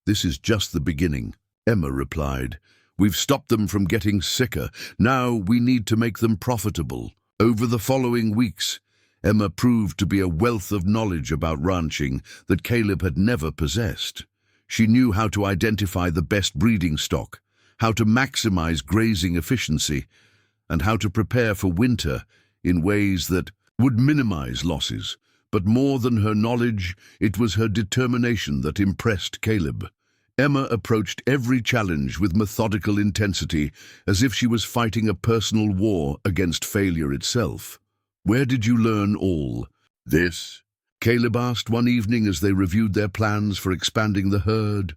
"This is just the beginning," Emma replied. "We've stopped them from getting sicker. Now we need to make them profitable. Over the following weeks, Emma proved to be a wealth of knowledge about ranching that Caleb had never possessed. She knew how to identify the best breeding stock, how to maximize grazing efficiency, and how to prepare for winter in ways that would minimize losses. But more than her knowledge, it was her determination that impressed Caleb. Emma approached every challenge with methodical intensity, as if she was fighting a personal war against failure itself. "Where did you learn all this?" Caleb asked one evening as they reviewed their plans for expanding the herd.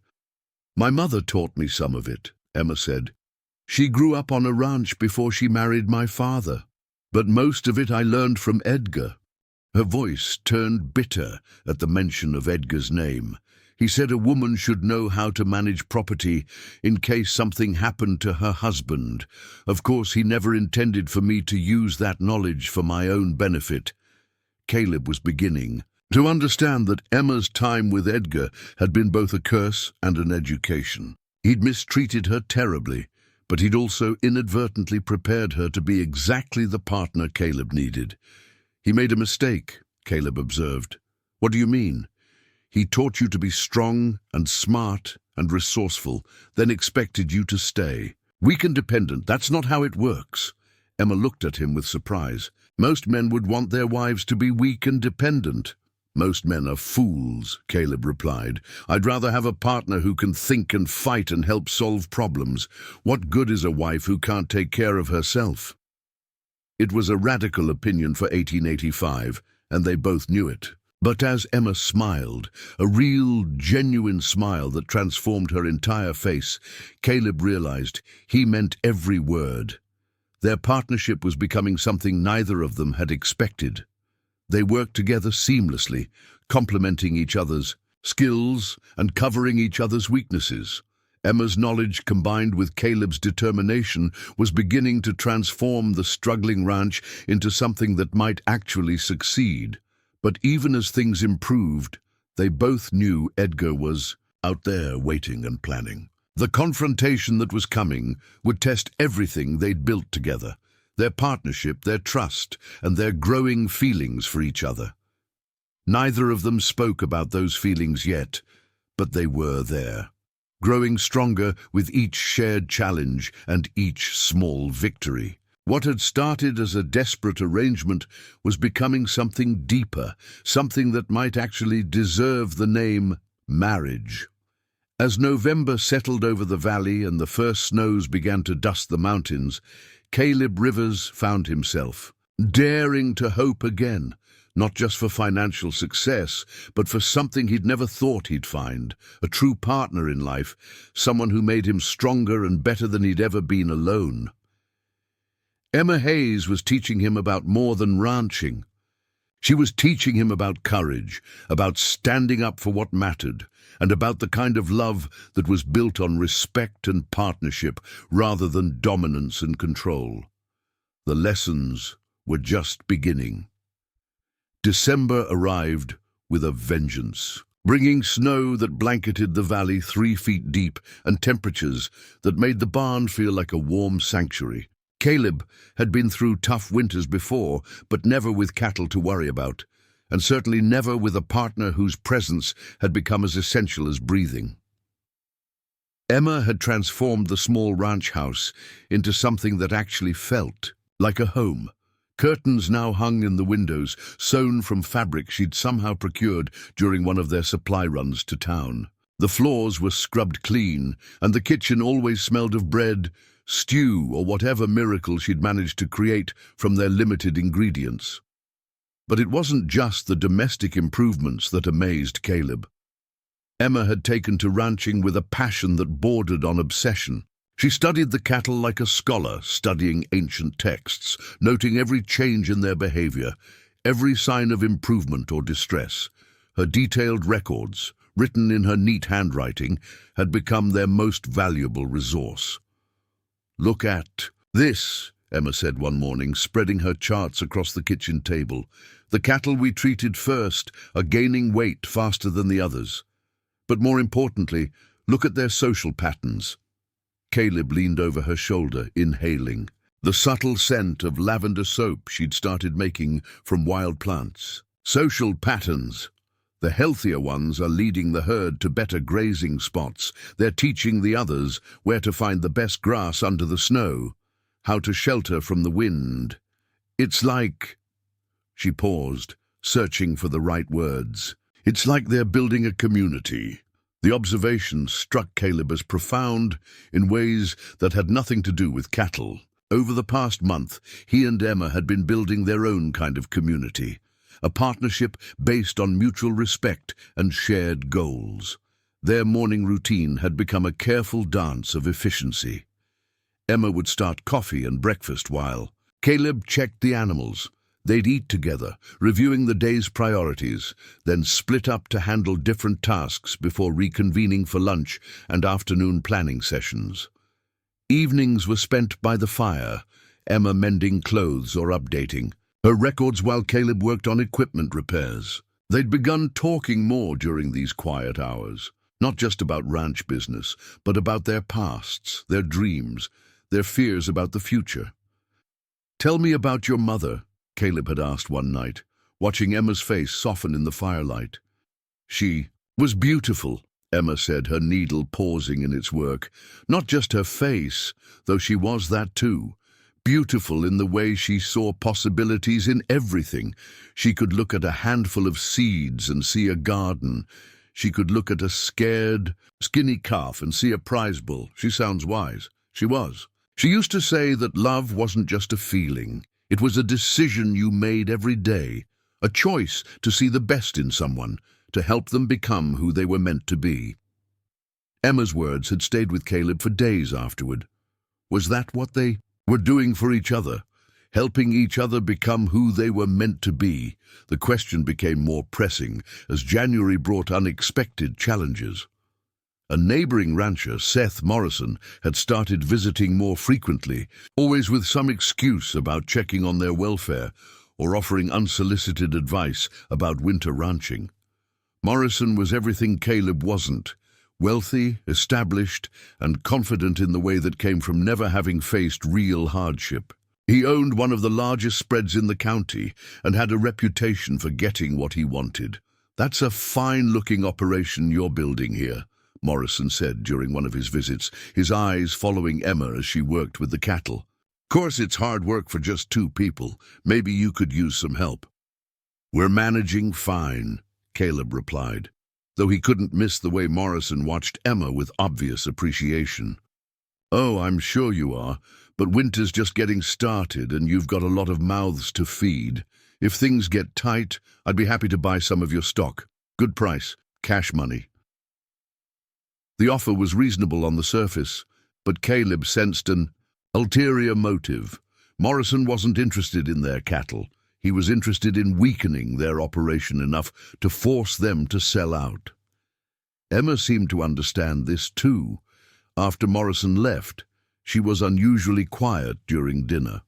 "My mother taught me some of it," Emma said. "She grew up on a ranch before she married my father. But most of it I learned from Edgar." Her voice turned bitter at the mention of Edgar's name. "He said a woman should know how to manage property in case something happened to her husband. Of course, he never intended for me to use that knowledge for my own benefit." Caleb was beginning to understand that Emma's time with Edgar had been both a curse and an education. He'd mistreated her terribly, but he'd also inadvertently prepared her to be exactly the partner Caleb needed. "He made a mistake," Caleb observed. "What do you mean?" "He taught you to be strong and smart and resourceful, then expected you to stay. Weak and dependent, that's not how it works." Emma looked at him with surprise. "Most men would want their wives to be weak and dependent." "Most men are fools," Caleb replied. "I'd rather have a partner who can think and fight and help solve problems. What good is a wife who can't take care of herself?" It was a radical opinion for 1885, and they both knew it. But as Emma smiled, a real, genuine smile that transformed her entire face, Caleb realized he meant every word. Their partnership was becoming something neither of them had expected. They worked together seamlessly, complementing each other's skills and covering each other's weaknesses. Emma's knowledge combined with Caleb's determination was beginning to transform the struggling ranch into something that might actually succeed. But even as things improved, they both knew Edgar was out there waiting and planning. The confrontation that was coming would test everything they'd built together, their partnership, their trust, and their growing feelings for each other. Neither of them spoke about those feelings yet, but they were there, growing stronger with each shared challenge and each small victory. What had started as a desperate arrangement was becoming something deeper, something that might actually deserve the name marriage. As November settled over the valley and the first snows began to dust the mountains, Caleb Rivers found himself daring to hope again, not just for financial success, but for something he'd never thought he'd find, a true partner in life, someone who made him stronger and better than he'd ever been alone. Emma Hayes was teaching him about more than ranching. She was teaching him about courage, about standing up for what mattered, and about the kind of love that was built on respect and partnership rather than dominance and control. The lessons were just beginning. December arrived with a vengeance, bringing snow that blanketed the valley 3 feet deep and temperatures that made the barn feel like a warm sanctuary. Caleb had been through tough winters before, but never with cattle to worry about, and certainly never with a partner whose presence had become as essential as breathing. Emma had transformed the small ranch house into something that actually felt like a home. Curtains now hung in the windows, sewn from fabric she'd somehow procured during one of their supply runs to town. The floors were scrubbed clean, and the kitchen always smelled of bread, stew, or whatever miracle she'd managed to create from their limited ingredients. But it wasn't just the domestic improvements that amazed Caleb. Emma had taken to ranching with a passion that bordered on obsession. She studied the cattle like a scholar, studying ancient texts, noting every change in their behavior, every sign of improvement or distress. Her detailed records, written in her neat handwriting, had become their most valuable resource. "Look at this," Emma said one morning, spreading her charts across the kitchen table. "The cattle we treated first are gaining weight faster than the others. But more importantly, look at their social patterns." Caleb leaned over her shoulder, inhaling. the subtle scent of lavender soap she'd started making from wild plants. Social patterns. The healthier ones are leading the herd to better grazing spots. They're teaching the others where to find the best grass under the snow, how to shelter from the wind. It's like... She paused, searching for the right words. It's like they're building a community. The observation struck Caleb as profound in ways that had nothing to do with cattle. Over the past month, he and Emma had been building their own kind of community, a partnership based on mutual respect and shared goals. Their morning routine had become a careful dance of efficiency. Emma would start coffee and breakfast while Caleb checked the animals. They'd eat together, reviewing the day's priorities, then split up to handle different tasks before reconvening for lunch and afternoon planning sessions. Evenings were spent by the fire, Emma mending clothes or updating her records while Caleb worked on equipment repairs. They'd begun talking more during these quiet hours, not just about ranch business, but about their pasts, their dreams, their fears about the future. "Tell me about your mother," Caleb had asked one night, watching Emma's face soften in the firelight. "She was beautiful," Emma said, her needle pausing in its work. Not just her face, though she was that too. Beautiful in the way she saw possibilities in everything. She could look at a handful of seeds and see a garden. She could look at a scared, skinny calf and see a prize bull. She sounds wise. She was. She used to say that love wasn't just a feeling. It was a decision you made every day, a choice to see the best in someone, to help them become who they were meant to be. Emma's words had stayed with Caleb for days afterward. Was that what they were doing for each other, helping each other become who they were meant to be? The question became more pressing as January brought unexpected challenges. A neighboring rancher, Seth Morrison, had started visiting more frequently, always with some excuse about checking on their welfare or offering unsolicited advice about winter ranching. Morrison was everything Caleb wasn't: wealthy, established, and confident in the way that came from never having faced real hardship. He owned one of the largest spreads in the county and had a reputation for getting what he wanted. "That's a fine-looking operation you're building here," Morrison said during one of his visits, his eyes following Emma as she worked with the cattle. "Course it's hard work for just two people. Maybe you could use some help." "We're managing fine," Caleb replied, though he couldn't miss the way Morrison watched Emma with obvious appreciation. "Oh, I'm sure you are, but winter's just getting started and you've got a lot of mouths to feed. If things get tight, I'd be happy to buy some of your stock. Good price, cash money." The offer was reasonable on the surface, but Caleb sensed an ulterior motive. Morrison wasn't interested in their cattle. He was interested in weakening their operation enough to force them to sell out. Emma seemed to understand this too. After Morrison left, she was unusually quiet during dinner.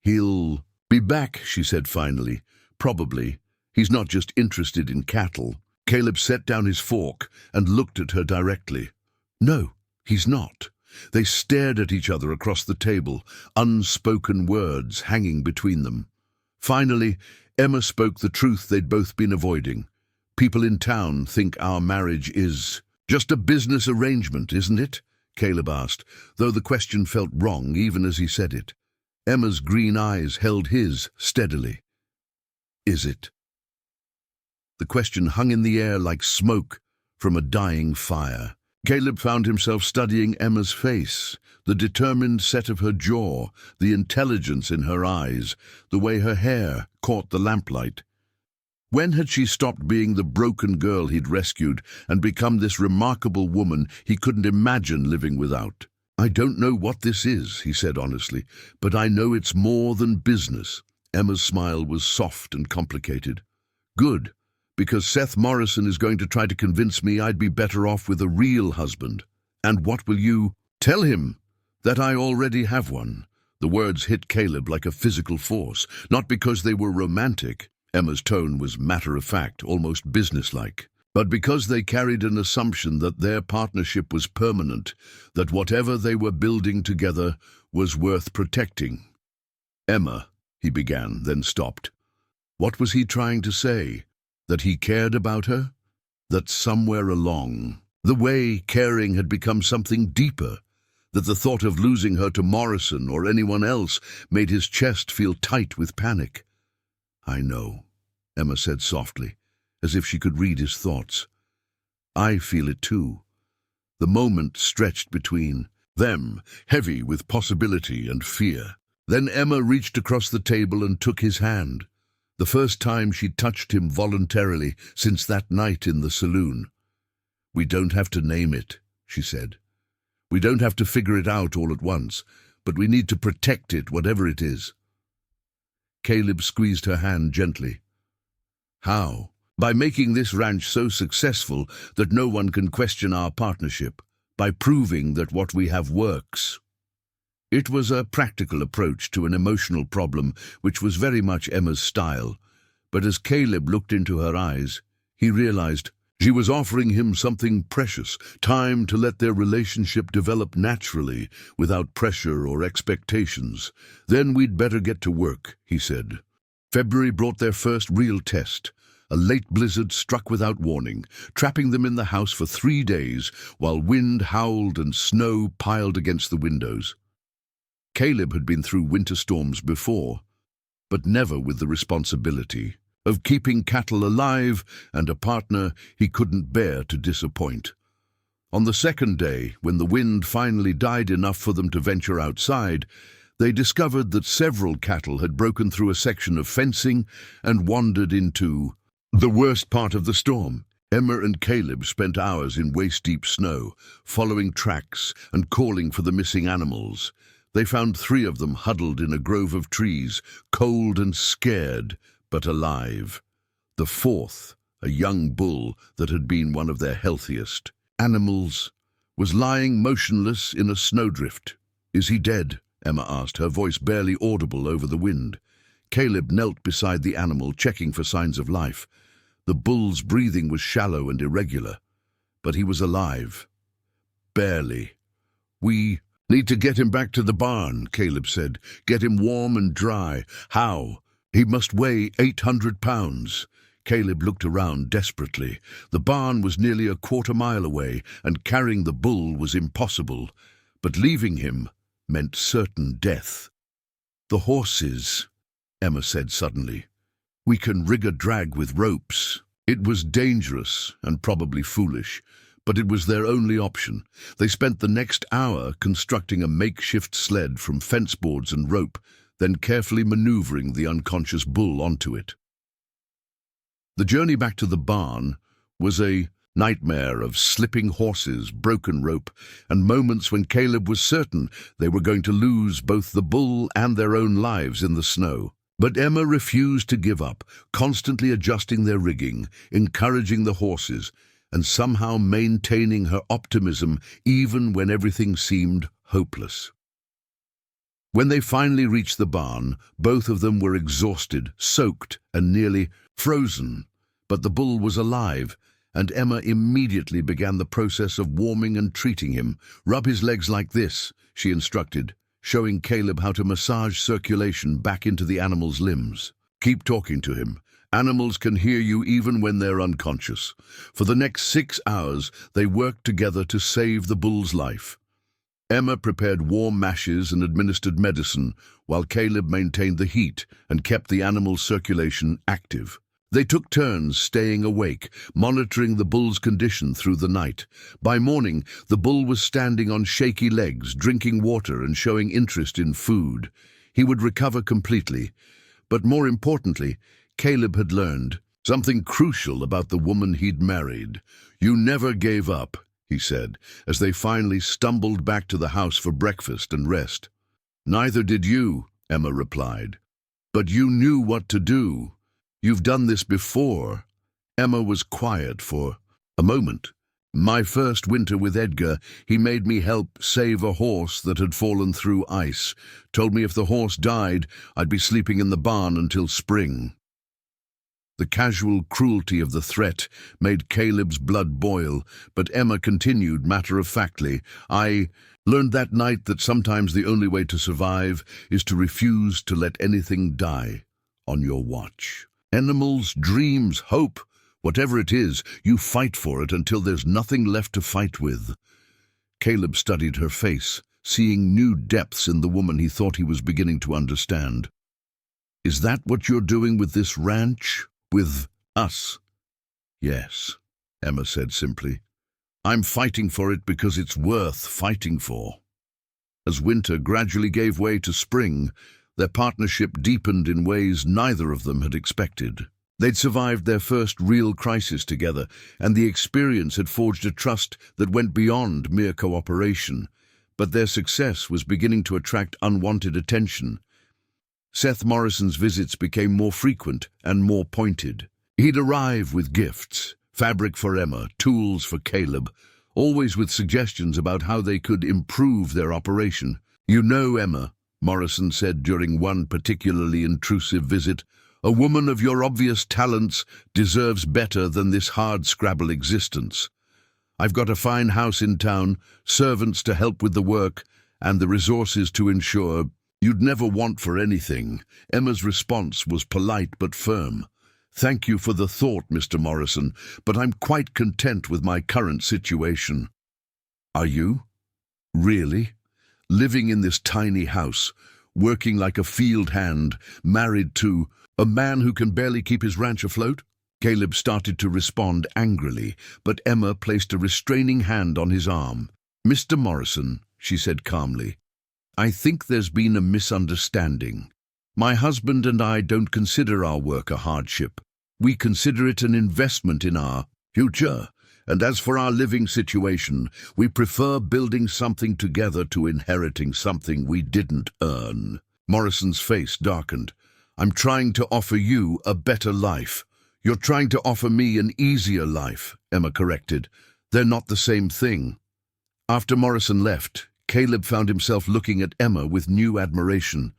"He'll be back," she said finally. "Probably. He's not just interested in cattle." Caleb set down his fork and looked at her directly. "No, he's not." They stared at each other across the table, unspoken words hanging between them. Finally, Emma spoke the truth they'd both been avoiding. "People in town think our marriage is just a business arrangement, isn't it?" Caleb asked, though the question felt wrong even as he said it. Emma's green eyes held his steadily. "Is it?" The question hung in the air like smoke from a dying fire. Caleb found himself studying Emma's face, the determined set of her jaw, the intelligence in her eyes, the way her hair caught the lamplight. When had she stopped being the broken girl he'd rescued and become this remarkable woman he couldn't imagine living without? "I don't know what this is," he said honestly, "but I know it's more than business." Emma's smile was soft and complicated. "Good. Because Seth Morrison is going to try to convince me I'd be better off with a real husband. And what will you tell him? That I already have one." The words hit Caleb like a physical force, not because they were romantic. Emma's tone was matter-of-fact, almost businesslike, but because they carried an assumption that their partnership was permanent, that whatever they were building together was worth protecting. Emma, he began, then stopped. What was he trying to say? That he cared about her? That somewhere along the way caring had become something deeper? That the thought of losing her to Morrison or anyone else made his chest feel tight with panic? I know, Emma said softly, as if she could read his thoughts. I feel it too. The moment stretched between them, heavy with possibility and fear. Then Emma reached across the table and took his hand. The first time she touched him voluntarily since that night in the saloon. We don't have to name it, she said. We don't have to figure it out all at once, but we need to protect it, whatever it is. Caleb squeezed her hand gently. How? By making this ranch so successful that no one can question our partnership. By proving that what we have works. It was a practical approach to an emotional problem which was very much Emma's style, but as Caleb looked into her eyes, he realized she was offering him something precious, time to let their relationship develop naturally, without pressure or expectations. Then we'd better get to work, he said. February brought their first real test. A late blizzard struck without warning, trapping them in the house for 3 days, while wind howled and snow piled against the windows. Caleb had been through winter storms before, but never with the responsibility of keeping cattle alive and a partner he couldn't bear to disappoint. On the second day, when the wind finally died enough for them to venture outside, they discovered that several cattle had broken through a section of fencing and wandered into the worst part of the storm. Emma and Caleb spent hours in waist-deep snow, following tracks and calling for the missing animals. They found 3 of them huddled in a grove of trees, cold and scared, but alive. The 4th, a young bull that had been one of their healthiest animals, was lying motionless in a snowdrift. Is he dead? Emma asked, her voice barely audible over the wind. Caleb knelt beside the animal, checking for signs of life. The bull's breathing was shallow and irregular, but he was alive. Barely. We need to get him back to the barn, Caleb said. Get him warm and dry. How? He must weigh 800 pounds. Caleb looked around desperately. The barn was nearly a quarter-mile away, and carrying the bull was impossible. But leaving him meant certain death. The horses, Emma said suddenly. We can rig a drag with ropes. It was dangerous and probably foolish, but it was their only option. They spent the next hour constructing a makeshift sled from fence boards and rope, then carefully maneuvering the unconscious bull onto it. The journey back to the barn was a nightmare of slipping horses, broken rope, and moments when Caleb was certain they were going to lose both the bull and their own lives in the snow. But Emma refused to give up, constantly adjusting their rigging, encouraging the horses, and somehow maintaining her optimism even when everything seemed hopeless. When they finally reached the barn, both of them were exhausted, soaked, and nearly frozen. But the bull was alive, and Emma immediately began the process of warming and treating him. Rub his legs like this, she instructed, showing Caleb how to massage circulation back into the animal's limbs. Keep talking to him. Animals can hear you even when they're unconscious. For the next 6 hours, they worked together to save the bull's life. Emma prepared warm mashes and administered medicine, while Caleb maintained the heat and kept the animal's circulation active. They took turns staying awake, monitoring the bull's condition through the night. By morning, the bull was standing on shaky legs, drinking water and showing interest in food. He would recover completely. But more importantly, Caleb had learned something crucial about the woman he'd married. You never gave up, he said, as they finally stumbled back to the house for breakfast and rest. Neither did you, Emma replied. But you knew what to do. You've done this before. Emma was quiet for a moment. My first winter with Edgar, he made me help save a horse that had fallen through ice. Told me if the horse died, I'd be sleeping in the barn until spring. The casual cruelty of the threat made Caleb's blood boil, but Emma continued matter-of-factly, I Learned that night that sometimes the only way to survive is to refuse to let anything die on your watch. Animals, dreams, hope, whatever it is, you fight for it until there's nothing left to fight with. Caleb studied her face, seeing new depths in the woman he thought he was beginning to understand. "Is that what you're doing with this ranch? With us?" "Yes," Emma said simply. "I'm fighting for it because it's worth fighting for." As winter gradually gave way to spring, their partnership deepened in ways neither of them had expected. They'd survived their first real crisis together, and the experience had forged a trust that went beyond mere cooperation. But their success was beginning to attract unwanted attention. Seth Morrison's visits became more frequent and more pointed. He'd arrive with gifts, fabric for Emma, tools for Caleb, always with suggestions about how they could improve their operation. "You know, Emma," Morrison said during one particularly intrusive visit, "a woman of your obvious talents deserves better than this hard-scrabble existence. I've got a fine house in town, servants to help with the work, and the resources to ensure you'd never want for anything." Emma's response was polite but firm. "Thank you for the thought, Mr. Morrison, but I'm quite content with my current situation." "Are you? Really? Living in this tiny house, working like a field hand, married to a man who can barely keep his ranch afloat?" Caleb started to respond angrily, but Emma placed a restraining hand on his arm. "Mr. Morrison," she said calmly, "I think there's been a misunderstanding. My husband and I don't consider our work a hardship. We consider it an investment in our future. And as for our living situation, we prefer building something together to inheriting something we didn't earn." Morrison's face darkened. "I'm trying to offer you a better life. You're trying to offer me an easier life," Emma corrected. "They're not the same thing." After Morrison left, Caleb found himself looking at Emma with new admiration.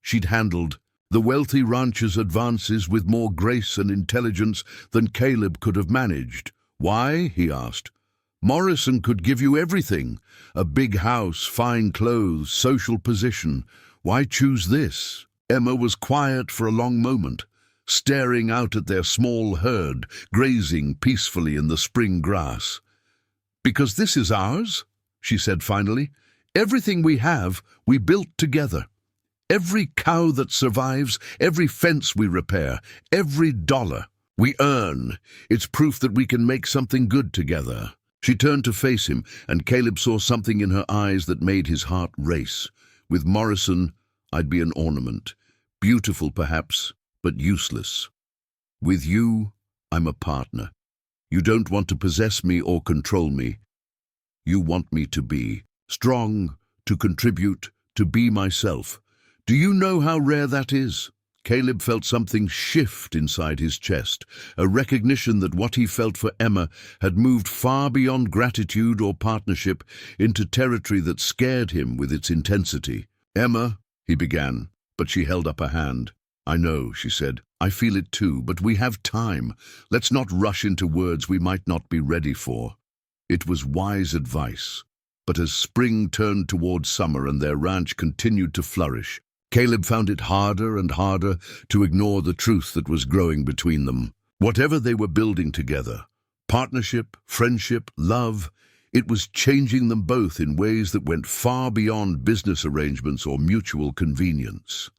She'd handled the wealthy rancher's advances with more grace and intelligence than Caleb could have managed. "Why?" he asked. "Morrison could give you everything. A big house, fine clothes, social position. Why choose this?" Emma was quiet for a long moment, staring out at their small herd, grazing peacefully in the spring grass. "Because this is ours," she said finally. "Everything we have, we built together. Every cow that survives, every fence we repair, every dollar we earn. It's proof that we can make something good together." She turned to face him, and Caleb saw something in her eyes that made his heart race. "With Morrison, I'd be an ornament. Beautiful, perhaps, but useless. With you, I'm a partner. You don't want to possess me or control me. You want me to be strong, to contribute, to be myself. Do you know how rare that is?" Caleb felt something shift inside his chest, a recognition that what he felt for Emma had moved far beyond gratitude or partnership into territory that scared him with its intensity. "Emma," he began, but she held up a hand. "I know," she said. "I feel it too, but we have time. Let's not rush into words we might not be ready for." It was wise advice. But as spring turned toward summer and their ranch continued to flourish, Caleb found it harder and harder to ignore the truth that was growing between them. Whatever they were building together, partnership, friendship, love, it was changing them both in ways that went far beyond business arrangements or mutual convenience.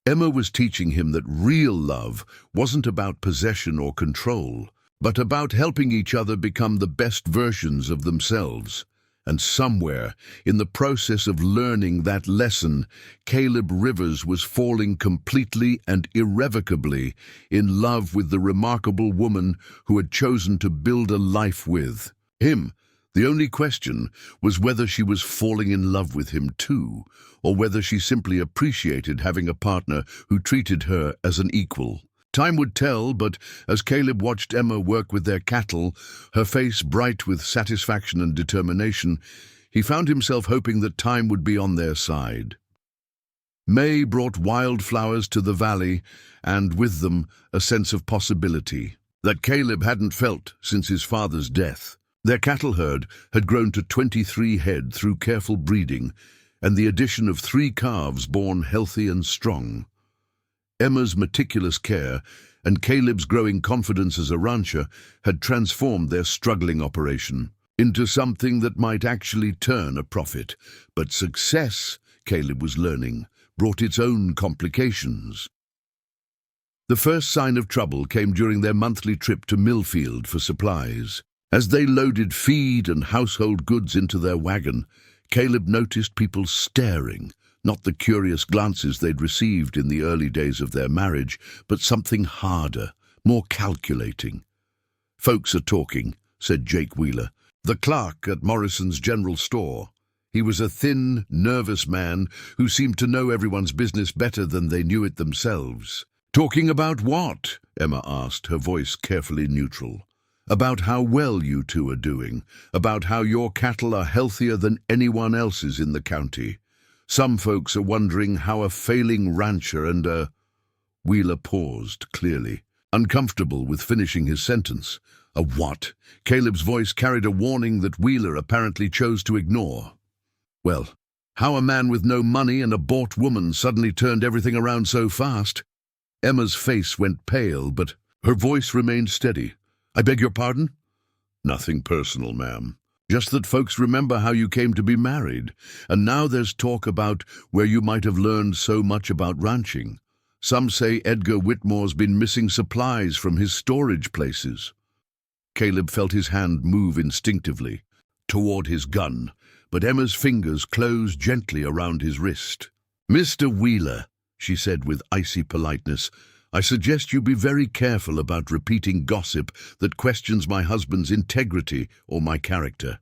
Emma was teaching him that real love wasn't about possession or control, but about helping each other become the best versions of themselves. And somewhere, in the process of learning that lesson, Caleb Rivers was falling completely and irrevocably in love with the remarkable woman who had chosen to build a life with him. The only question was whether she was falling in love with him too, or whether she simply appreciated having a partner who treated her as an equal. Time would tell, but as Caleb watched Emma work with their cattle, her face bright with satisfaction and determination, he found himself hoping that time would be on their side. May brought wildflowers to the valley, and with them a sense of possibility that Caleb hadn't felt since his father's death. Their cattle herd had grown to 23 head through careful breeding and the addition of 3 calves born healthy and strong. Emma's meticulous care and Caleb's growing confidence as a rancher had transformed their struggling operation into something that might actually turn a profit. But success, Caleb was learning, brought its own complications. The first sign of trouble came during their monthly trip to Millfield for supplies. As they loaded feed and household goods into their wagon, Caleb noticed people staring, not the curious glances they'd received in the early days of their marriage, but something harder, more calculating. "Folks are talking," said Jake Wheeler, the clerk at Morrison's general store. He was a thin, nervous man who seemed to know everyone's business better than they knew it themselves. "Talking about what?" Emma asked, her voice carefully neutral. "About how well you two are doing, about how your cattle are healthier than anyone else's in the county. Some folks are wondering how a failing rancher and a—" Wheeler paused, clearly, uncomfortable with finishing his sentence. "A what?" Caleb's voice carried a warning that Wheeler apparently chose to ignore. "Well, how a man with no money and a bought woman suddenly turned everything around so fast." Emma's face went pale, but her voice remained steady. "I beg your pardon?" "Nothing personal, ma'am. Just that folks remember how you came to be married, and now there's talk about where you might have learned so much about ranching. Some say Edgar Whitmore's been missing supplies from his storage places." Caleb felt his hand move instinctively toward his gun, but Emma's fingers closed gently around his wrist. "Mr. Wheeler," she said with icy politeness, "I suggest you be very careful about repeating gossip that questions my husband's integrity or my character.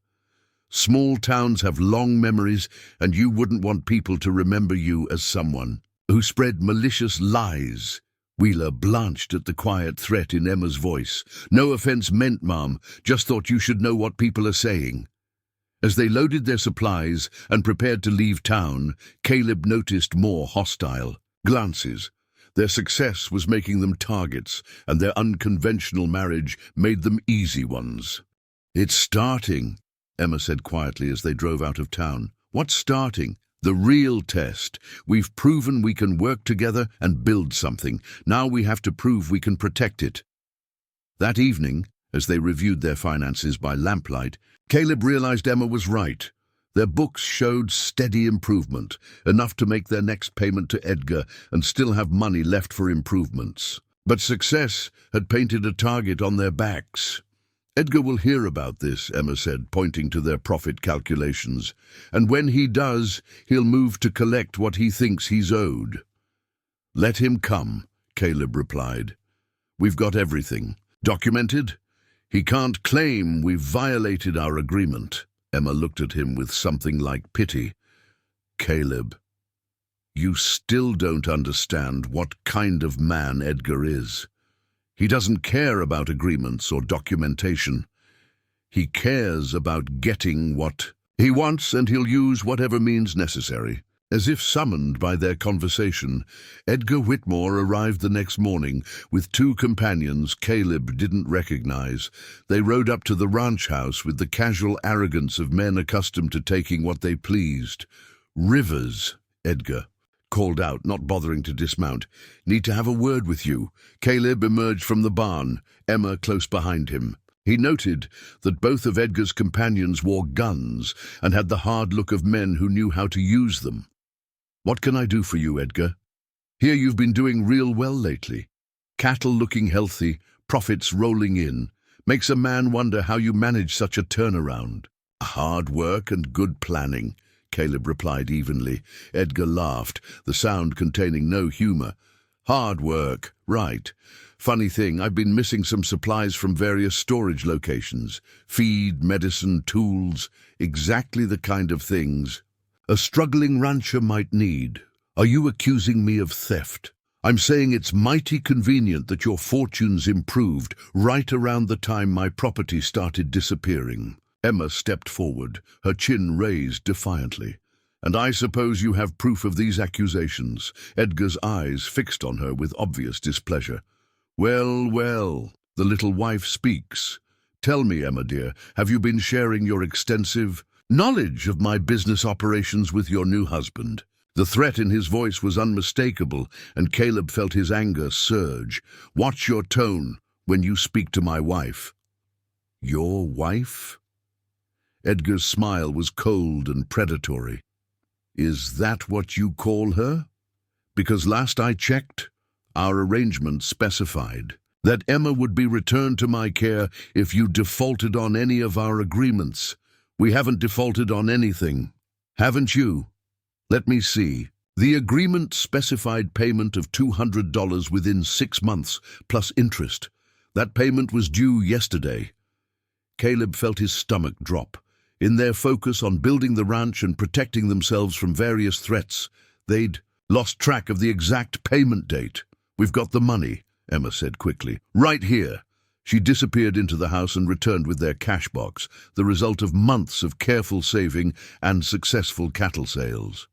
Small towns have long memories, and you wouldn't want people to remember you as someone who spread malicious lies." Wheeler blanched at the quiet threat in Emma's voice. "No offense meant, Mom. Just thought you should know what people are saying." As they loaded their supplies and prepared to leave town, Caleb noticed more hostile glances. Their success was making them targets, and their unconventional marriage made them easy ones. "It's starting," Emma said quietly as they drove out of town. "What's starting?" "The real test. We've proven we can work together and build something. Now we have to prove we can protect it." That evening, as they reviewed their finances by lamplight, Caleb realized Emma was right. Their books showed steady improvement, enough to make their next payment to Edgar and still have money left for improvements. But success had painted a target on their backs. "Edgar will hear about this," Emma said, pointing to their profit calculations. "And when he does, he'll move to collect what he thinks he's owed." "Let him come," Caleb replied. "We've got everything. Documented? He can't claim we've violated our agreement." Emma looked at him with something like pity. "Caleb, you still don't understand what kind of man Edgar is. He doesn't care about agreements or documentation. He cares about getting what he wants, and he'll use whatever means necessary." As if summoned by their conversation, Edgar Whitmore arrived the next morning with 2 companions Caleb didn't recognize. They rode up to the ranch house with the casual arrogance of men accustomed to taking what they pleased. "Rivers," Edgar called out, not bothering to dismount. "Need to have a word with you." Caleb emerged from the barn, Emma close behind him. He noted that both of Edgar's companions wore guns and had the hard look of men who knew how to use them. "What can I do for you, Edgar? Here you've been doing real well lately. Cattle looking healthy, profits rolling in. Makes a man wonder how you manage such a turnaround." "Hard work and good planning," Caleb replied evenly. Edgar laughed, the sound containing no humor. "Hard work, right. Funny thing, I've been missing some supplies from various storage locations. Feed, medicine, tools, exactly the kind of things a struggling rancher might need. Are you accusing me of theft?" "I'm saying it's mighty convenient that your fortunes improved right around the time my property started disappearing." Emma stepped forward, her chin raised defiantly. "And I suppose you have proof of these accusations?" Edgar's eyes fixed on her with obvious displeasure. "Well, well, the little wife speaks. Tell me, Emma dear, have you been sharing your extensive knowledge of my business operations with your new husband? The threat in his voice was unmistakable, and Caleb felt his anger surge. Watch your tone when you speak to my wife. Your wife? Edgar's smile was cold and predatory. Is that what you call her? Because last I checked, our arrangement specified that Emma would be returned to my care if you defaulted on any of our agreements. We haven't defaulted on anything. Haven't you? Let me see. The agreement specified payment of $200 within 6 months, plus interest. That payment was due yesterday. Caleb felt his stomach drop. In their focus on building the ranch and protecting themselves from various threats, they'd lost track of the exact payment date. We've got the money, Emma said quickly. Right here. She disappeared into the house and returned with their cash box, the result of months of saving and successful cattle sales.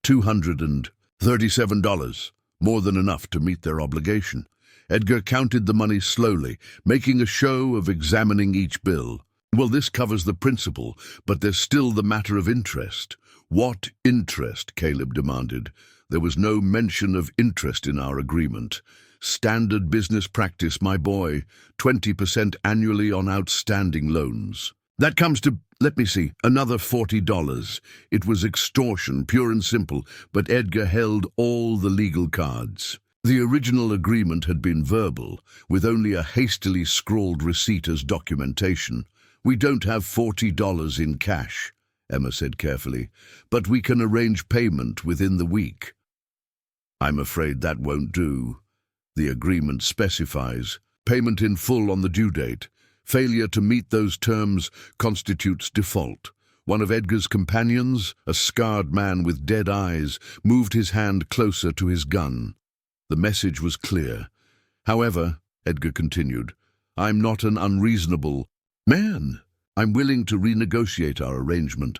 $237, more than enough to meet their obligation. Edgar counted the money slowly, making a show of examining each bill. Well, this covers the principal, but there's still the matter of interest. What interest? Caleb demanded. There was no mention of interest in our agreement. Standard business practice, my boy. 20% annually on outstanding loans. That comes to, let me see, another $40. It was extortion, pure and simple, but Edgar held all the legal cards. The original agreement had been verbal, with only a hastily scrawled receipt as documentation. We don't have $40 in cash, Emma said carefully, but we can arrange payment within the week. I'm afraid that won't do. The agreement specifies payment in full on the due date. Failure to meet those terms constitutes default. One of Edgar's companions, a scarred man with dead eyes, moved his hand closer to his gun. The message was clear. However, Edgar continued, I'm not an unreasonable man. I'm willing to renegotiate our arrangement.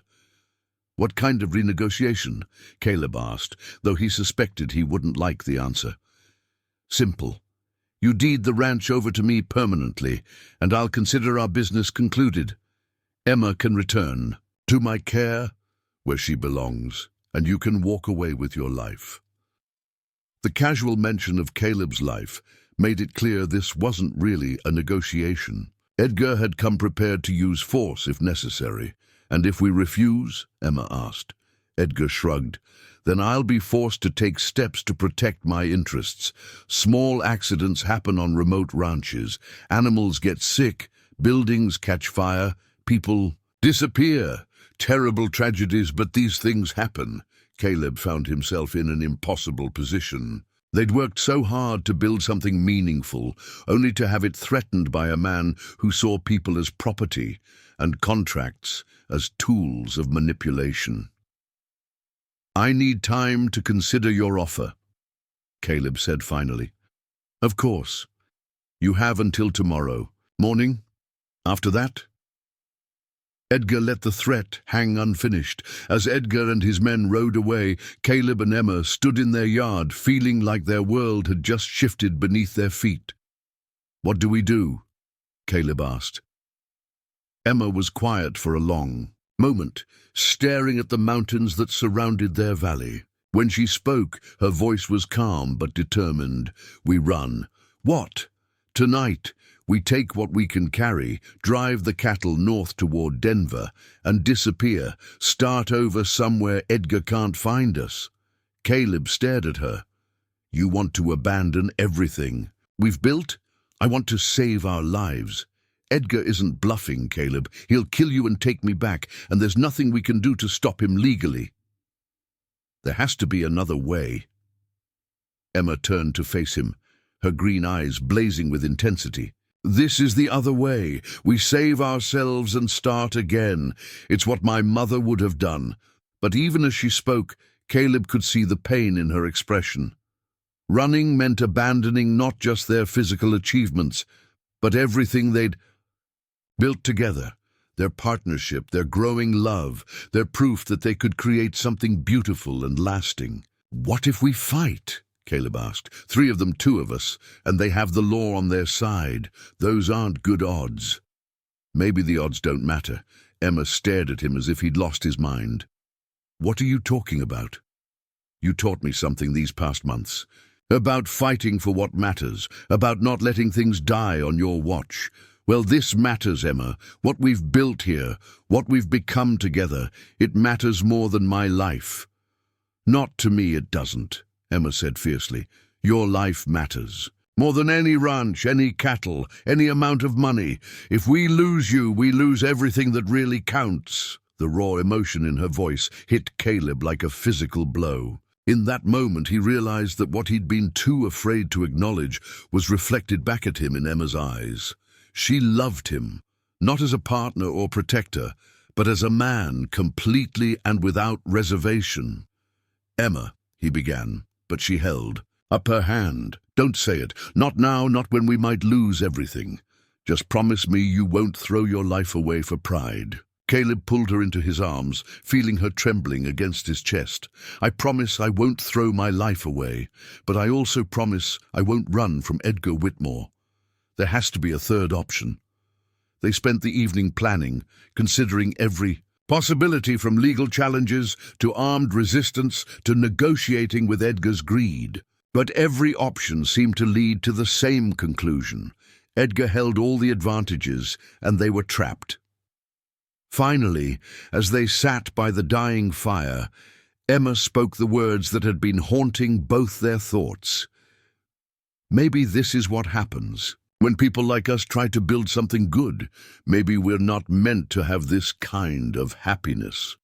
What kind of renegotiation? Caleb asked, though he suspected he wouldn't like the answer. Simple. You deed the ranch over to me permanently, and I'll consider our business concluded. Emma can return to my care, where she belongs, and you can walk away with your life. The casual mention of Caleb's life made it clear this wasn't really a negotiation. Edgar had come prepared to use force if necessary. And if we refuse? Emma asked. Edgar shrugged. Then I'll be forced to take steps to protect my interests. Small accidents happen on remote ranches. Animals get sick, buildings catch fire, people disappear. Terrible tragedies, but these things happen. Caleb found himself in an impossible position. They'd worked so hard to build something meaningful, only to have it threatened by a man who saw people as property and contracts as tools of manipulation. I need time to consider your offer, Caleb said finally. Of course. You have until tomorrow morning. After that? Edgar let the threat hang unfinished. As Edgar and his men rode away, Caleb and Emma stood in their yard, feeling like their world had just shifted beneath their feet. What do we do? Caleb asked. Emma was quiet for a long moment, staring at the mountains that surrounded their valley. When she spoke, her voice was calm but determined. We run. What? Tonight, we take what we can carry, drive the cattle north toward Denver, and disappear, start over somewhere Edgar can't find us. Caleb stared at her. You want to abandon everything we've built? I want to save our lives. Edgar isn't bluffing, Caleb. He'll kill you and take me back, and there's nothing we can do to stop him legally. There has to be another way. Emma turned to face him, her green eyes blazing with intensity. This is the other way. We save ourselves and start again. It's what my mother would have done. But even as she spoke, Caleb could see the pain in her expression. Running meant abandoning not just their physical achievements, but everything they'd built together. Their partnership, their growing love, their proof that they could create something beautiful and lasting. What if we fight? Caleb asked. 3 of them, 2 of us, and they have the law on their side. Those aren't good odds. Maybe the odds don't matter. Emma stared at him as if he'd lost his mind. What are you talking about? You taught me something these past months. About fighting for what matters, about not letting things die on your watch. Well, this matters, Emma. What we've built here, what we've become together, it matters more than my life. Not to me, it doesn't, Emma said fiercely. Your life matters. More than any ranch, any cattle, any amount of money. If we lose you, we lose everything that really counts. The raw emotion in her voice hit Caleb like a physical blow. In that moment, he realized that what he'd been too afraid to acknowledge was reflected back at him in Emma's eyes. She loved him, not as a partner or protector, but as a man, completely and without reservation. Emma, he began, but she held up her hand. Don't say it. Not now, not when we might lose everything. Just promise me you won't throw your life away for pride. Caleb pulled her into his arms, feeling her trembling against his chest. I promise I won't throw my life away, but I also promise I won't run from Edgar Whitmore. There has to be a third option. They spent the evening planning, considering every possibility from legal challenges to armed resistance to negotiating with Edgar's greed. But every option seemed to lead to the same conclusion. Edgar held all the advantages, and they were trapped. Finally, as they sat by the dying fire, Emma spoke the words that had been haunting both their thoughts. Maybe this is what happens when people like us try to build something good. Maybe we're not meant to have this kind of happiness.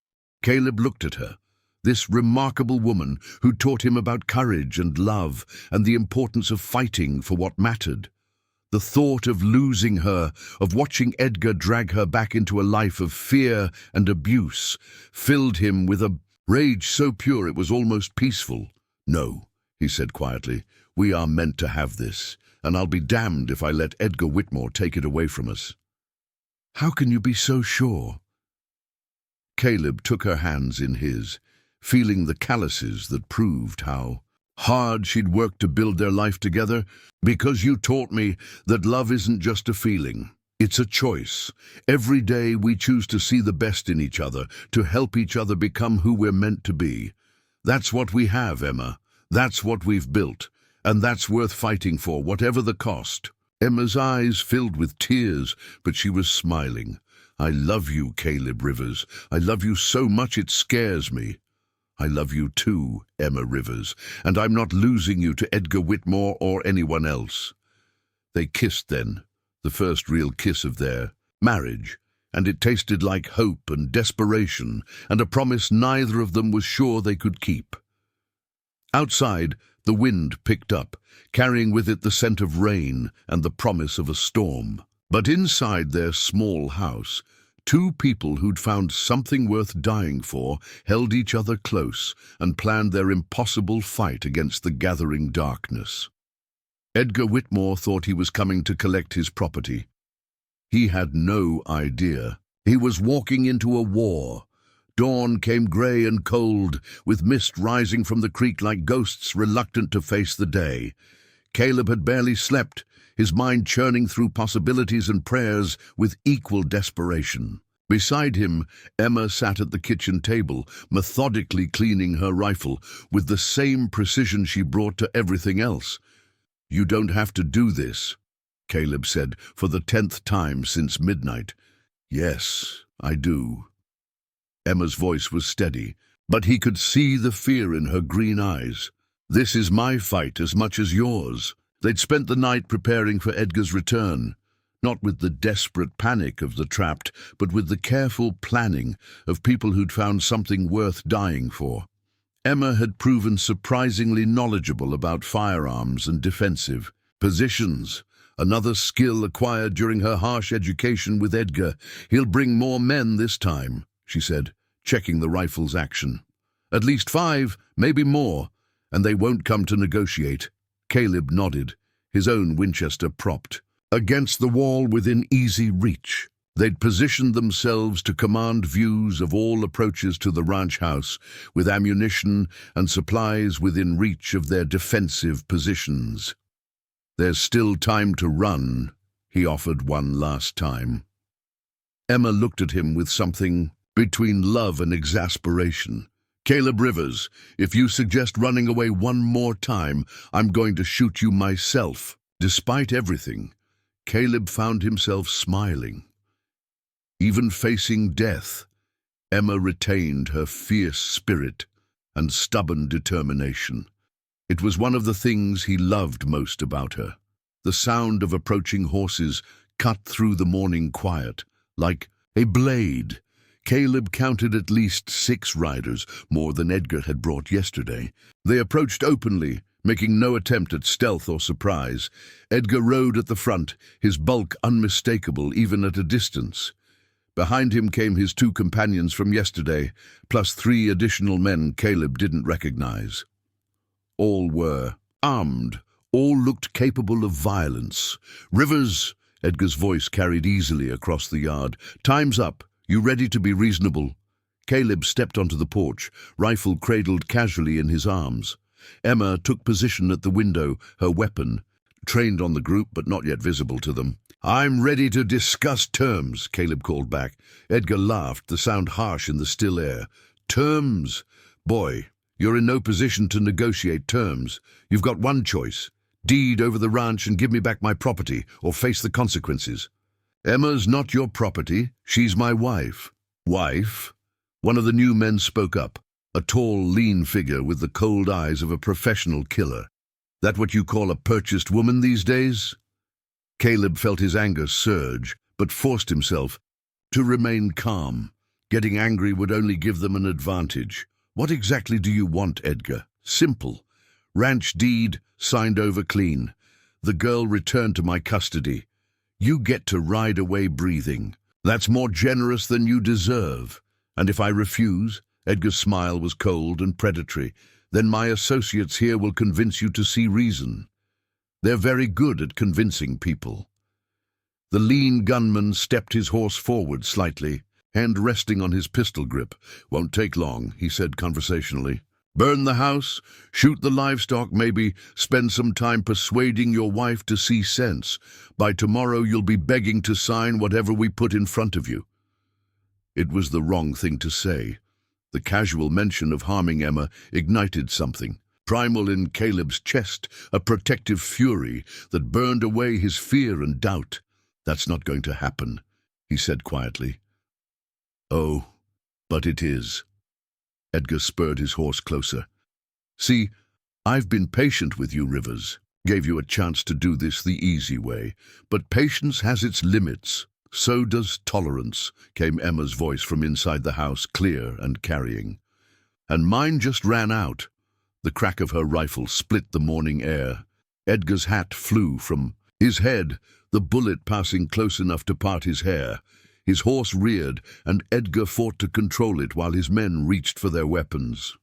Caleb looked at her, this remarkable woman who taught him about courage and love and the importance of fighting for what mattered. The thought of losing her, of watching Edgar drag her back into a life of fear and abuse, filled him with a rage so pure it was almost peaceful. No, he said quietly, we are meant to have this, and I'll be damned if I let Edgar Whitmore take it away from us. How can you be so sure? Caleb took her hands in his, feeling the calluses that proved how hard she'd worked to build their life together. Because you taught me that love isn't just a feeling. It's a choice. Every day we choose to see the best in each other, to help each other become who we're meant to be. That's what we have, Emma. That's what we've built. And that's worth fighting for, whatever the cost. Emma's eyes filled with tears, but she was smiling. I love you, Caleb Rivers. I love you so much it scares me. I love you too, Emma Rivers, and I'm not losing you to Edgar Whitmore or anyone else. They kissed then, the first real kiss of their marriage, and it tasted like hope and desperation and a promise neither of them was sure they could keep. Outside, the wind picked up, carrying with it the scent of rain and the promise of a storm. But inside their small house, two people who'd found something worth dying for held each other close and planned their impossible fight against the gathering darkness. Edgar Whitmore thought he was coming to collect his property. He had no idea. He was walking into a war. Dawn came grey and cold, with mist rising from the creek like ghosts reluctant to face the day. Caleb had barely slept, his mind churning through possibilities and prayers with equal desperation. Beside him, Emma sat at the kitchen table, methodically cleaning her rifle, with the same precision she brought to everything else. You don't have to do this, Caleb said, for the 10th time since midnight. Yes, I do. Emma's voice was steady, but he could see the fear in her green eyes. This is my fight as much as yours. They'd spent the night preparing for Edgar's return, not with the desperate panic of the trapped, but with the careful planning of people who'd found something worth dying for. Emma had proven surprisingly knowledgeable about firearms and defensive positions, another skill acquired during her harsh education with Edgar. He'll bring more men this time, she said, checking the rifle's action. At least 5, maybe more, and they won't come to negotiate. Caleb nodded, his own Winchester propped against the wall within easy reach. They'd positioned themselves to command views of all approaches to the ranch house, with ammunition and supplies within reach of their defensive positions. There's still time to run, he offered one last time. Emma looked at him with something between love and exasperation. "Caleb Rivers, if you suggest running away one more time, I'm going to shoot you myself." Despite everything, Caleb found himself smiling. Even facing death, Emma retained her fierce spirit and stubborn determination. It was one of the things he loved most about her. The sound of approaching horses cut through the morning quiet, like a blade. Caleb counted at least 6 riders, more than Edgar had brought yesterday. They approached openly, making no attempt at stealth or surprise. Edgar rode at the front, his bulk unmistakable even at a distance. Behind him came his 2 companions from yesterday, plus 3 additional men Caleb didn't recognize. All were armed. All looked capable of violence. "Rivers," Edgar's voice carried easily across the yard. "Time's up. You ready to be reasonable?" Caleb stepped onto the porch, rifle cradled casually in his arms. Emma took position at the window, her weapon trained on the group but not yet visible to them. "I'm ready to discuss terms," Caleb called back. Edgar laughed, the sound harsh in the still air. "Terms? Boy, you're in no position to negotiate terms. You've got one choice. Deed over the ranch and give me back my property, or face the consequences." "Emma's not your property. She's my wife." "Wife?" One of the new men spoke up, a tall, lean figure with the cold eyes of a professional killer. "That what you call a purchased woman these days?" Caleb felt his anger surge, but forced himself to remain calm. Getting angry would only give them an advantage. "What exactly do you want, Edgar?" "Simple. Ranch deed, signed over clean. The girl returned to my custody. You get to ride away breathing. That's more generous than you deserve. And if I refuse," Edgar's smile was cold and predatory, "then my associates here will convince you to see reason. They're very good at convincing people." The lean gunman stepped his horse forward slightly, hand resting on his pistol grip. "Won't take long," he said conversationally. "Burn the house, shoot the livestock maybe, spend some time persuading your wife to see sense. By tomorrow you'll be begging to sign whatever we put in front of you." It was the wrong thing to say. The casual mention of harming Emma ignited something primal in Caleb's chest, a protective fury that burned away his fear and doubt. "That's not going to happen," he said quietly. "Oh, but it is." Edgar spurred his horse closer. "See, I've been patient with you, Rivers. Gave you a chance to do this the easy way. But patience has its limits. So does tolerance," came Emma's voice from inside the house, clear and carrying. "And mine just ran out." The crack of her rifle split the morning air. Edgar's hat flew from his head, the bullet passing close enough to part his hair. His horse reared, and Edgar fought to control it while his men reached for their weapons.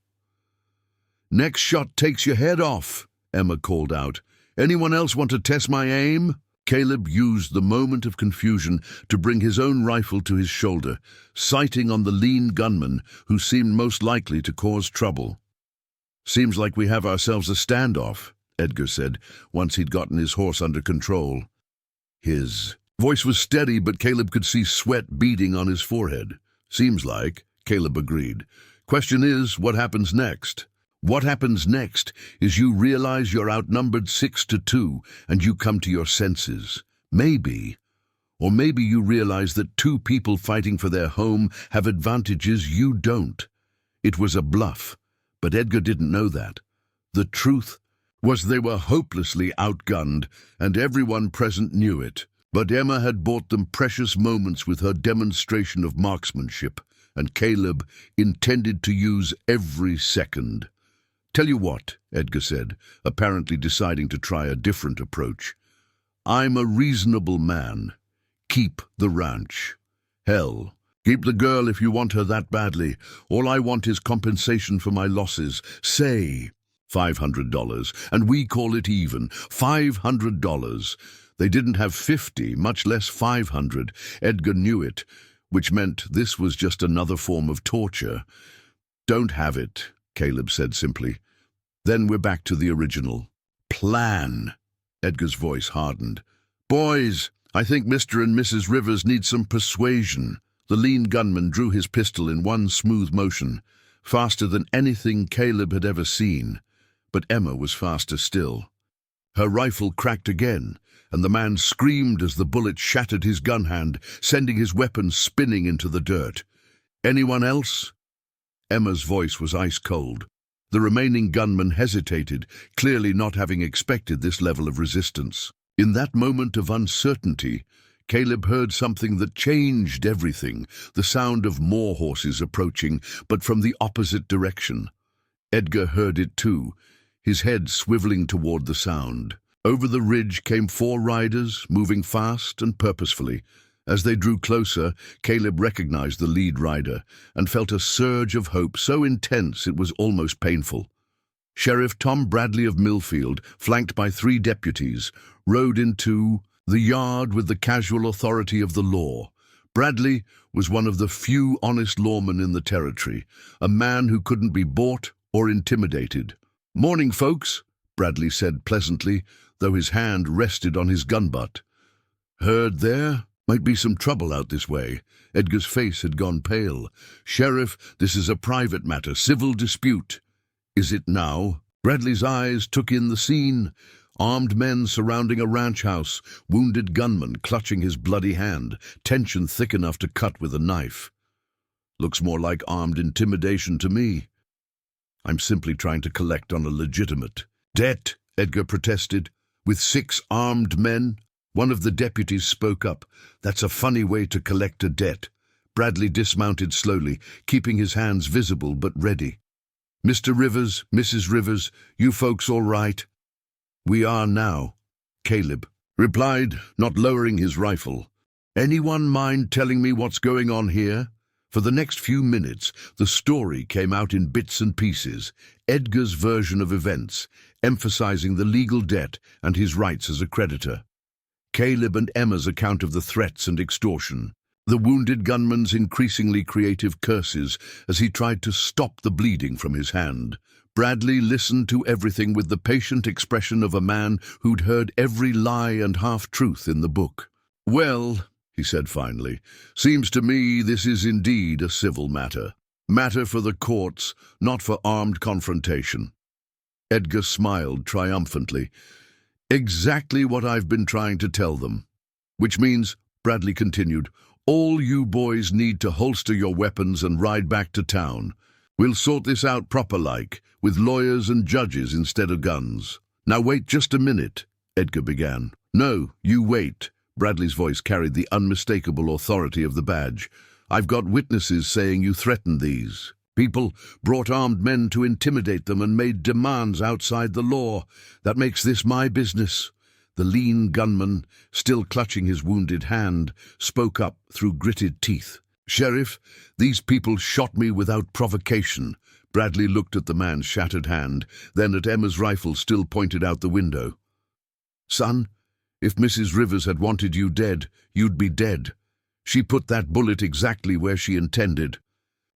"Next shot takes your head off," Emma called out. "Anyone else want to test my aim?" Caleb used the moment of confusion to bring his own rifle to his shoulder, sighting on the lean gunman who seemed most likely to cause trouble. "Seems like we have ourselves a standoff," Edgar said, once he'd gotten his horse under control. His voice was steady, but Caleb could see sweat beading on his forehead. "Seems like," Caleb agreed. "Question is, what happens next?" "What happens next is you realize you're outnumbered 6-2 and you come to your senses. Maybe. Or maybe you realize that 2 people fighting for their home have advantages you don't." It was a bluff, but Edgar didn't know that. The truth was they were hopelessly outgunned, and everyone present knew it. But Emma had bought them precious moments with her demonstration of marksmanship, and Caleb intended to use every second. "Tell you what," Edgar said, apparently deciding to try a different approach. "I'm a reasonable man. Keep the ranch. Hell, keep the girl if you want her that badly. All I want is compensation for my losses. Say $500, and we call it even. $500. They didn't have 50, much less 500. Edgar knew it, which meant this was just another form of torture. "Don't have it," Caleb said simply. "Then we're back to the original plan." Edgar's voice hardened. "Boys, I think Mr. and Mrs. Rivers need some persuasion. The lean gunman drew his pistol in one smooth motion, faster than anything Caleb had ever seen. But Emma was faster still. Her rifle cracked again, and the man screamed as the bullet shattered his gun hand, sending his weapon spinning into the dirt. Anyone else? Emma's voice was ice cold. The remaining gunman hesitated, clearly not having expected this level of resistance. In that moment of uncertainty, Caleb heard something that changed everything, the sound of more horses approaching, but from the opposite direction. Edgar heard it too, his head swiveling toward the sound. Over the ridge came 4 riders, moving fast and purposefully. As they drew closer, Caleb recognized the lead rider and felt a surge of hope so intense it was almost painful. Sheriff Tom Bradley of Millfield, flanked by 3 deputies, rode into the yard with the casual authority of the law. Bradley was one of the few honest lawmen in the territory, a man who couldn't be bought or intimidated. "Morning, folks," Bradley said pleasantly, though his hand rested on his gun butt. "Heard there? Might be some trouble out this way." Edgar's face had gone pale. "Sheriff, this is a private matter, civil dispute." "Is it now?" Bradley's eyes took in the scene. Armed men surrounding a ranch house, wounded gunman clutching his bloody hand, tension thick enough to cut with a knife. "Looks more like armed intimidation to me." "I'm simply trying to collect on a legitimate debt," Edgar protested. "With 6 armed men?" One of the deputies spoke up. "That's a funny way to collect a debt." Bradley dismounted slowly, keeping his hands visible but ready. "Mr. Rivers, Mrs. Rivers, you folks all right?" "We are now," Caleb replied, not lowering his rifle. "Anyone mind telling me what's going on here?" For the next few minutes, the story came out in bits and pieces, Edgar's version of events, emphasizing the legal debt and his rights as a creditor. Caleb and Emma's account of the threats and extortion. The wounded gunman's increasingly creative curses as he tried to stop the bleeding from his hand. Bradley listened to everything with the patient expression of a man who'd heard every lie and half-truth in the book. "Well," he said finally, "seems to me this is indeed a civil matter. Matter for the courts, not for armed confrontation." Edgar smiled triumphantly. "Exactly what I've been trying to tell them. Which means," Bradley continued, "all you boys need to holster your weapons and ride back to town. We'll sort this out proper-like, with lawyers and judges instead of guns." "Now wait just a minute," Edgar began. "No, you wait." Bradley's voice carried the unmistakable authority of the badge. "I've got witnesses saying you threatened these people, brought armed men to intimidate them and made demands outside the law. That makes this my business." The lean gunman, still clutching his wounded hand, spoke up through gritted teeth. "Sheriff, these people shot me without provocation." Bradley looked at the man's shattered hand, then at Emma's rifle still pointed out the window. "Son, if Mrs. Rivers had wanted you dead, you'd be dead. She put that bullet exactly where she intended.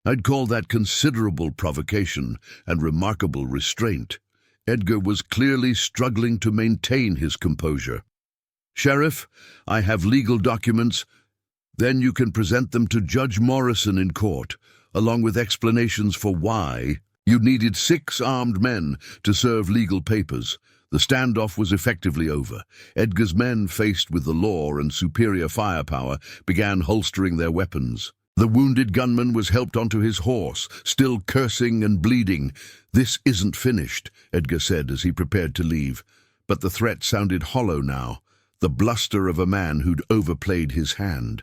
I'd call that considerable provocation and remarkable restraint." Edgar was clearly struggling to maintain his composure. "Sheriff, I have legal documents. Then you can present them to Judge Morrison in court, along with explanations for why you needed 6 armed men to serve legal papers." The standoff was effectively over. Edgar's men, faced with the law and superior firepower, began holstering their weapons. The wounded gunman was helped onto his horse, still cursing and bleeding. "This isn't finished," Edgar said as he prepared to leave. But the threat sounded hollow now, the bluster of a man who'd overplayed his hand.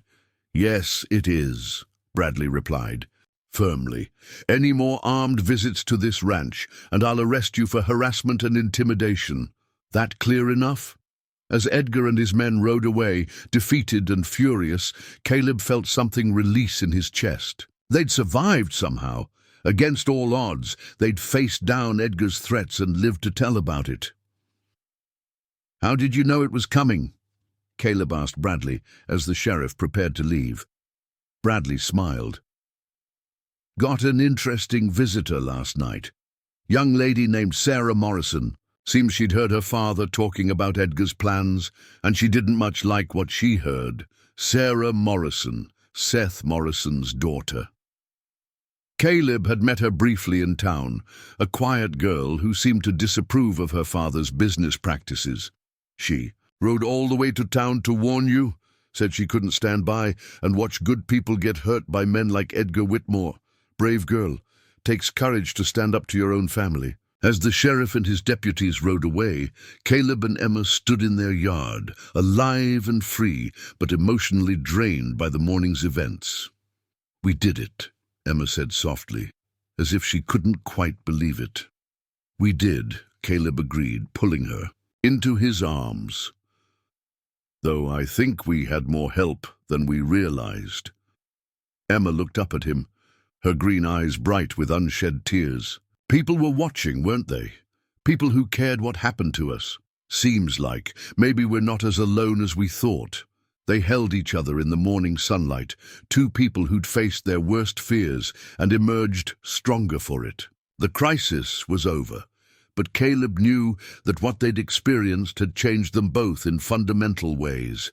"Yes, it is," Bradley replied, firmly. "Any more armed visits to this ranch, and I'll arrest you for harassment and intimidation. That clear enough?" As Edgar and his men rode away, defeated and furious, Caleb felt something release in his chest. They'd survived somehow. Against all odds, they'd faced down Edgar's threats and lived to tell about it. "How did you know it was coming?" Caleb asked Bradley as the sheriff prepared to leave. Bradley smiled. "Got an interesting visitor last night. Young lady named Sarah Morrison. Seems she'd heard her father talking about Edgar's plans, and she didn't much like what she heard. Sarah Morrison, Seth Morrison's daughter. Caleb had met her briefly in town, a quiet girl who seemed to disapprove of her father's business practices. She rode all the way to town to warn you, said she couldn't stand by and watch good people get hurt by men like Edgar Whitmore. Brave girl, takes courage to stand up to your own family. As the sheriff and his deputies rode away, Caleb and Emma stood in their yard, alive and free, but emotionally drained by the morning's events. We did it, Emma said softly, as if she couldn't quite believe it. We did, Caleb agreed, pulling her into his arms. Though I think we had more help than we realized. Emma looked up at him, her green eyes bright with unshed tears. People were watching, weren't they? People who cared what happened to us. Seems like maybe we're not as alone as we thought. They held each other in the morning sunlight, two people who'd faced their worst fears and emerged stronger for it. The crisis was over, but Caleb knew that what they'd experienced had changed them both in fundamental ways.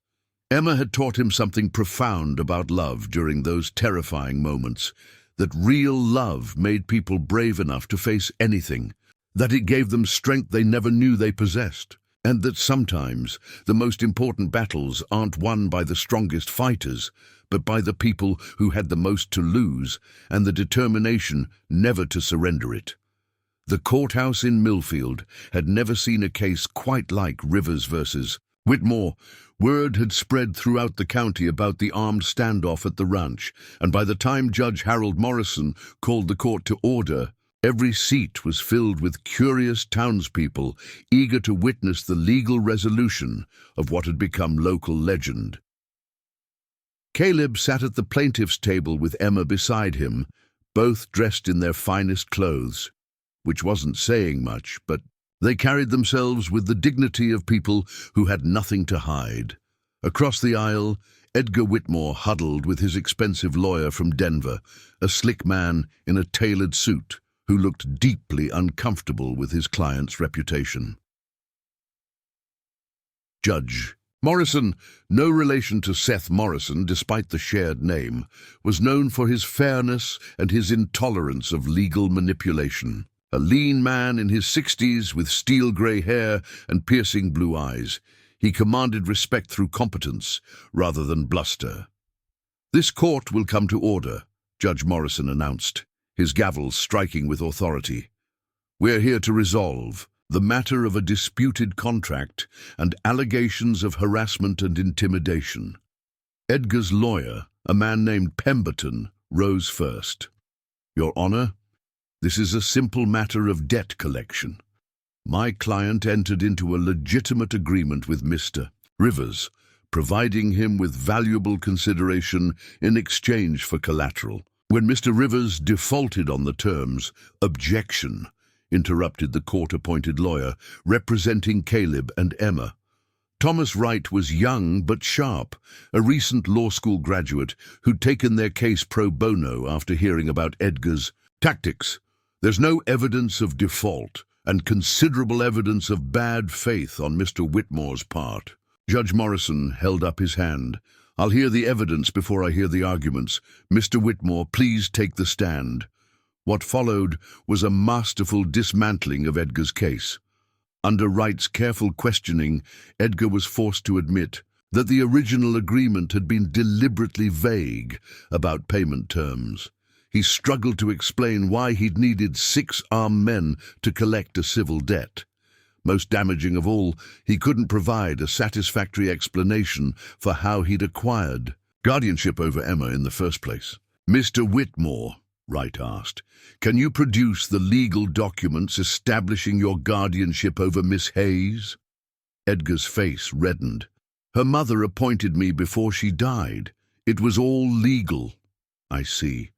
Emma had taught him something profound about love during those terrifying moments, that real love made people brave enough to face anything, that it gave them strength they never knew they possessed, and that sometimes the most important battles aren't won by the strongest fighters, but by the people who had the most to lose and the determination never to surrender it. The courthouse in Millfield had never seen a case quite like Rivers versus Whitmore. Word had spread throughout the county about the armed standoff at the ranch, and by the time Judge Harold Morrison called the court to order, every seat was filled with curious townspeople eager to witness the legal resolution of what had become local legend. Caleb sat at the plaintiff's table with Emma beside him, both dressed in their finest clothes, which wasn't saying much, but they carried themselves with the dignity of people who had nothing to hide. Across the aisle, Edgar Whitmore huddled with his expensive lawyer from Denver, a slick man in a tailored suit who looked deeply uncomfortable with his client's reputation. Judge Morrison, no relation to Seth Morrison despite the shared name, was known for his fairness and his intolerance of legal manipulation. A lean man in his 60s with steel-grey hair and piercing blue eyes, he commanded respect through competence rather than bluster. "This court will come to order," Judge Morrison announced, his gavel striking with authority. "We're here to resolve the matter of a disputed contract and allegations of harassment and intimidation." Edgar's lawyer, a man named Pemberton, rose first. "Your Honor, this is a simple matter of debt collection. My client entered into a legitimate agreement with Mr. Rivers, providing him with valuable consideration in exchange for collateral. When Mr. Rivers defaulted on the terms, objection, interrupted the court-appointed lawyer, representing Caleb and Emma. Thomas Wright was young but sharp, a recent law school graduate who'd taken their case pro bono after hearing about Edgar's tactics. "There's no evidence of default and considerable evidence of bad faith on Mr. Whitmore's part." Judge Morrison held up his hand. "I'll hear the evidence before I hear the arguments. Mr. Whitmore, please take the stand." What followed was a masterful dismantling of Edgar's case. Under Wright's careful questioning, Edgar was forced to admit that the original agreement had been deliberately vague about payment terms. He struggled to explain why he'd needed 6 armed men to collect a civil debt. Most damaging of all, he couldn't provide a satisfactory explanation for how he'd acquired guardianship over Emma in the first place. "Mr. Whitmore," Wright asked, "can you produce the legal documents establishing your guardianship over Miss Hayes?" Edgar's face reddened. "Her mother appointed me before she died. It was all legal." "I see.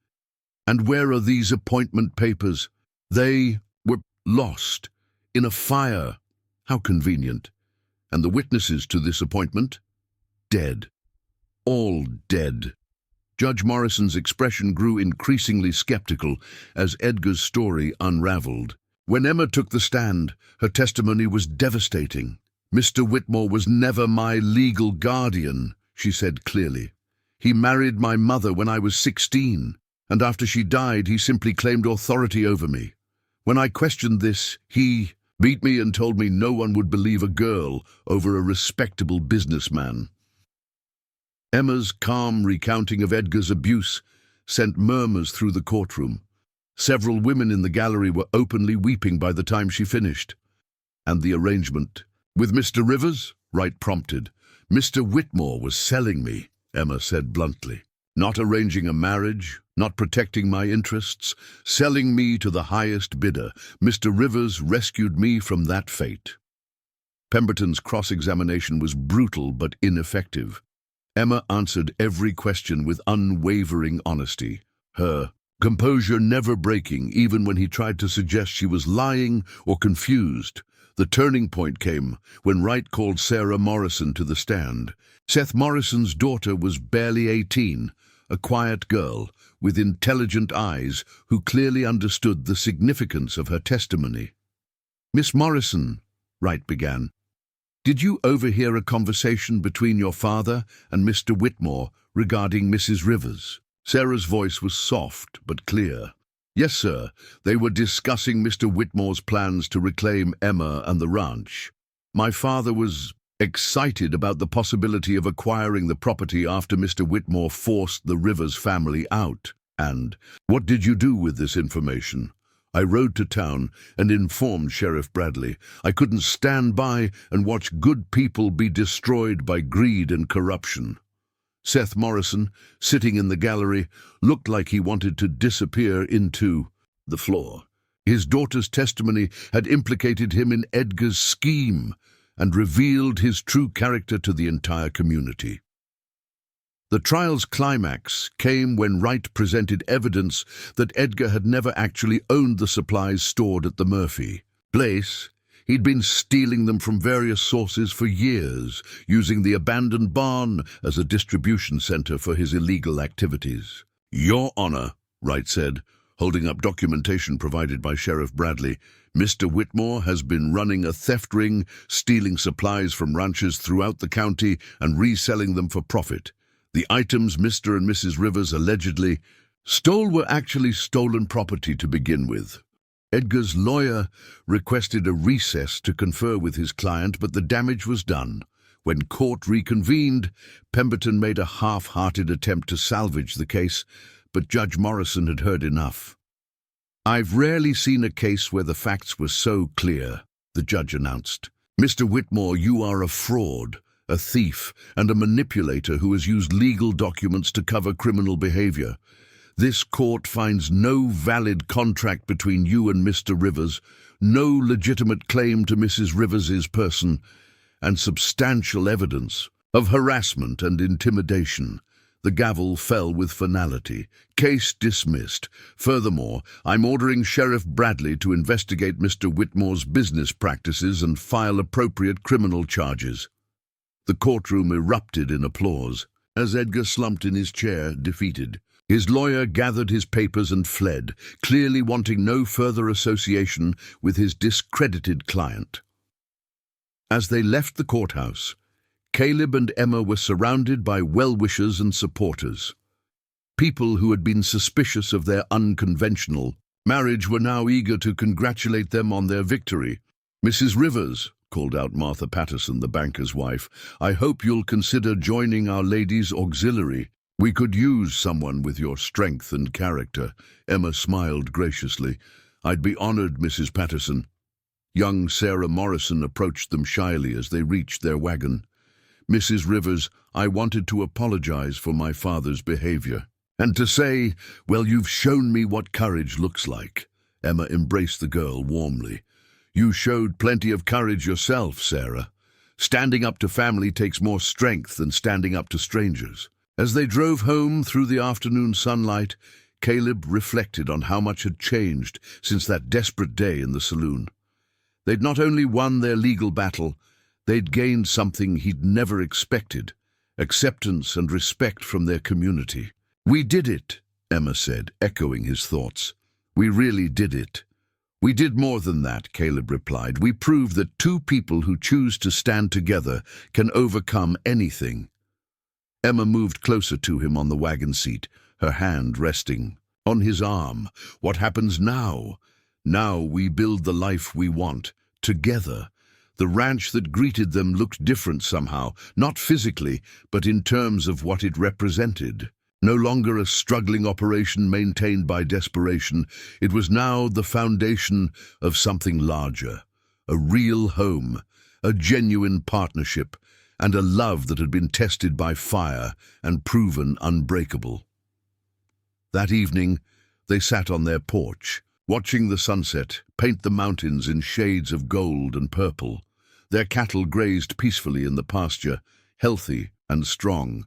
And where are these appointment papers?" "They were lost in a fire." "How convenient. And the witnesses to this appointment?" "Dead. All dead." Judge Morrison's expression grew increasingly skeptical as Edgar's story unraveled. When Emma took the stand, her testimony was devastating. "Mr. Whitmore was never my legal guardian," she said clearly. "He married my mother when I was 16, and after she died, he simply claimed authority over me. When I questioned this, he beat me and told me no one would believe a girl over a respectable businessman." Emma's calm recounting of Edgar's abuse sent murmurs through the courtroom. Several women in the gallery were openly weeping by the time she finished. "And the arrangement with Mr. Rivers?" Wright prompted. "Mr. Whitmore was selling me," Emma said bluntly. "Not arranging a marriage, not protecting my interests, selling me to the highest bidder. Mr. Rivers rescued me from that fate." Pemberton's cross-examination was brutal but ineffective. Emma answered every question with unwavering honesty, her composure never breaking even when he tried to suggest she was lying or confused. The turning point came when Wright called Sarah Morrison to the stand. Seth Morrison's daughter was barely 18, a quiet girl with intelligent eyes who clearly understood the significance of her testimony. "Miss Morrison," Wright began, "did you overhear a conversation between your father and Mr. Whitmore regarding Mrs. Rivers?" Sarah's voice was soft but clear. "Yes, sir. They were discussing Mr. Whitmore's plans to reclaim Emma and the ranch. My father was excited about the possibility of acquiring the property after Mr. Whitmore forced the Rivers family out. And what did you do with this information?" "I rode to town and informed Sheriff Bradley. I couldn't stand by and watch good people be destroyed by greed and corruption." Seth Morrison, sitting in the gallery, looked like he wanted to disappear into the floor. His daughter's testimony had implicated him in Edgar's scheme and revealed his true character to the entire community. The trial's climax came when Wright presented evidence that Edgar had never actually owned the supplies stored at the Murphy place. He'd been stealing them from various sources for years, using the abandoned barn as a distribution center for his illegal activities. "Your Honor," Wright said, holding up documentation provided by Sheriff Bradley, "Mr. Whitmore has been running a theft ring, stealing supplies from ranches throughout the county and reselling them for profit. The items Mr. and Mrs. Rivers allegedly stole were actually stolen property to begin with." Edgar's lawyer requested a recess to confer with his client, but the damage was done. When court reconvened, Pemberton made a half-hearted attempt to salvage the case, but Judge Morrison had heard enough. "I've rarely seen a case where the facts were so clear," the judge announced. "Mr. Whitmore, you are a fraud, a thief, and a manipulator who has used legal documents to cover criminal behavior. This court finds no valid contract between you and Mr. Rivers, no legitimate claim to Mrs. Rivers's person, and substantial evidence of harassment and intimidation." The gavel fell with finality. "Case dismissed. Furthermore, I'm ordering Sheriff Bradley to investigate Mr. Whitmore's business practices and file appropriate criminal charges." The courtroom erupted in applause as Edgar slumped in his chair, defeated. His lawyer gathered his papers and fled, clearly wanting no further association with his discredited client. As they left the courthouse, Caleb and Emma were surrounded by well-wishers and supporters. People who had been suspicious of their unconventional marriage were now eager to congratulate them on their victory. "Mrs. Rivers," called out Martha Patterson, the banker's wife, "I hope you'll consider joining our ladies' auxiliary. We could use someone with your strength and character." Emma smiled graciously. "I'd be honored, Mrs. Patterson." Young Sarah Morrison approached them shyly as they reached their wagon. "Mrs. Rivers, I wanted to apologize for my father's behavior. And to say, well, you've shown me what courage looks like." Emma embraced the girl warmly. "You showed plenty of courage yourself, Sarah. Standing up to family takes more strength than standing up to strangers." As they drove home through the afternoon sunlight, Caleb reflected on how much had changed since that desperate day in the saloon. They'd not only won their legal battle, they'd gained something he'd never expected: acceptance and respect from their community. "We did it," Emma said, echoing his thoughts. "We really did it. "We did more than that," Caleb replied. "We proved that two people who choose to stand together can overcome anything." Emma moved closer to him on the wagon seat, her hand resting on his arm. "What happens now? Now we build the life we want, together." The ranch that greeted them looked different somehow, not physically, but in terms of what it represented. No longer a struggling operation maintained by desperation, it was now the foundation of something larger, a real home, a genuine partnership, and a love that had been tested by fire and proven unbreakable. That evening, they sat on their porch, watching the sunset paint the mountains in shades of gold and purple. Their cattle grazed peacefully in the pasture, healthy and strong.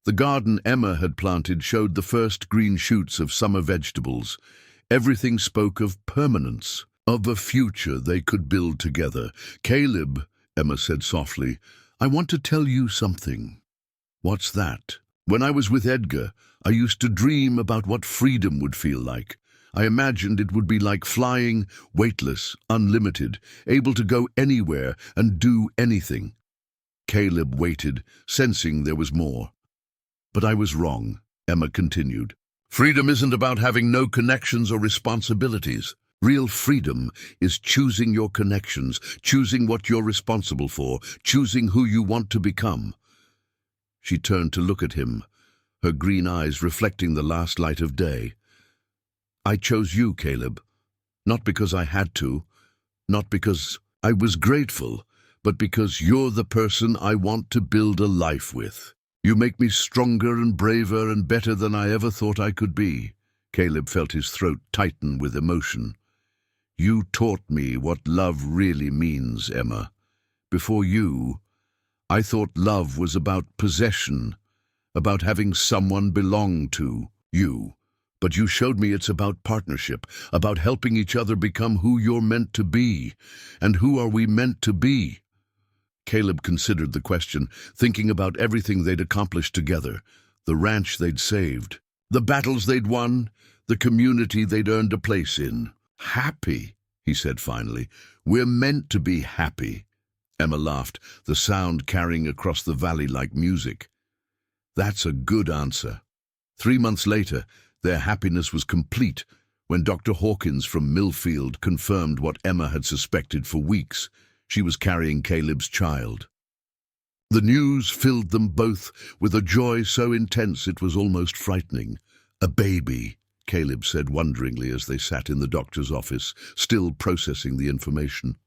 The garden Emma had planted showed the first green shoots of summer vegetables. Everything spoke of permanence, of a future they could build together. "Caleb," Emma said softly, "I want to tell you something." "What's that?" "When I was with Edgar, I used to dream about what freedom would feel like. I imagined it would be like flying, weightless, unlimited, able to go anywhere and do anything." Caleb waited, sensing there was more. "But I was wrong," Emma continued. "Freedom isn't about having no connections or responsibilities. Real freedom is choosing your connections, choosing what you're responsible for, choosing who you want to become." She turned to look at him, her green eyes reflecting the last light of day. "I chose you, Caleb, not because I had to, not because I was grateful, but because you're the person I want to build a life with. You make me stronger and braver and better than I ever thought I could be." Caleb felt his throat tighten with emotion. "You taught me what love really means, Emma. Before you, I thought love was about possession, about having someone belong to you. But you showed me it's about partnership, about helping each other become who you're meant to be. And who are we meant to be?" Caleb considered the question, thinking about everything they'd accomplished together, the ranch they'd saved, the battles they'd won, the community they'd earned a place in. "Happy," he said finally. "We're meant to be happy." Emma laughed, the sound carrying across the valley like music. "That's a good answer." 3 months later, their happiness was complete when Dr. Hawkins from Millfield confirmed what Emma had suspected for weeks. She was carrying Caleb's child. The news filled them both with a joy so intense it was almost frightening. "A baby," Caleb said wonderingly as they sat in the doctor's office, still processing the information.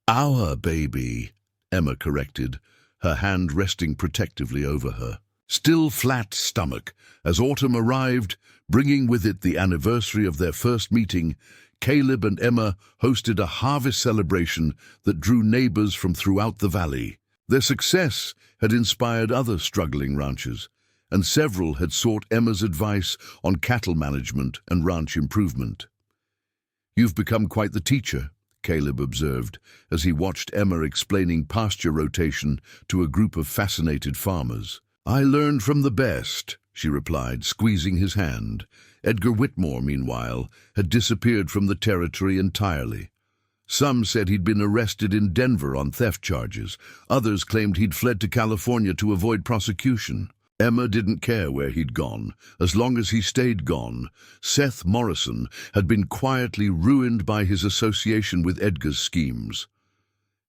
"Our baby," Emma corrected, her hand resting protectively over her still flat stomach. As autumn arrived, bringing with it the anniversary of their first meeting, Caleb and Emma hosted a harvest celebration that drew neighbors from throughout the valley. Their success had inspired other struggling ranchers, and several had sought Emma's advice on cattle management and ranch improvement. "You've become quite the teacher," Caleb observed, as he watched Emma explaining pasture rotation to a group of fascinated farmers. "I learned from the best," she replied, squeezing his hand. Edgar Whitmore, meanwhile, had disappeared from the territory entirely. Some said he'd been arrested in Denver on theft charges. Others claimed he'd fled to California to avoid prosecution. Emma didn't care where he'd gone, as long as he stayed gone. Seth Morrison had been quietly ruined by his association with Edgar's schemes.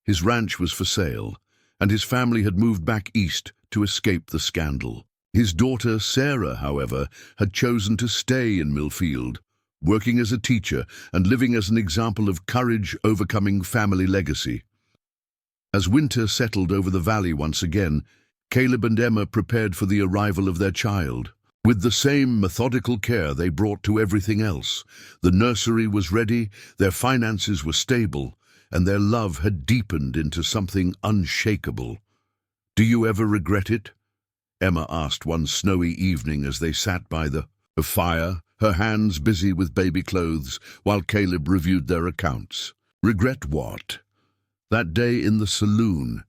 His ranch was for sale, and his family had moved back east to escape the scandal. His daughter, Sarah, however, had chosen to stay in Millfield, working as a teacher and living as an example of courage overcoming family legacy. As winter settled over the valley once again, Caleb and Emma prepared for the arrival of their child. With the same methodical care they brought to everything else. The nursery was ready, their finances were stable, and their love had deepened into something unshakable. "Do you ever regret it?" Emma asked one snowy evening as they sat by the fire, her hands busy with baby clothes, while Caleb reviewed their accounts. "Regret what?" "That day in the saloon,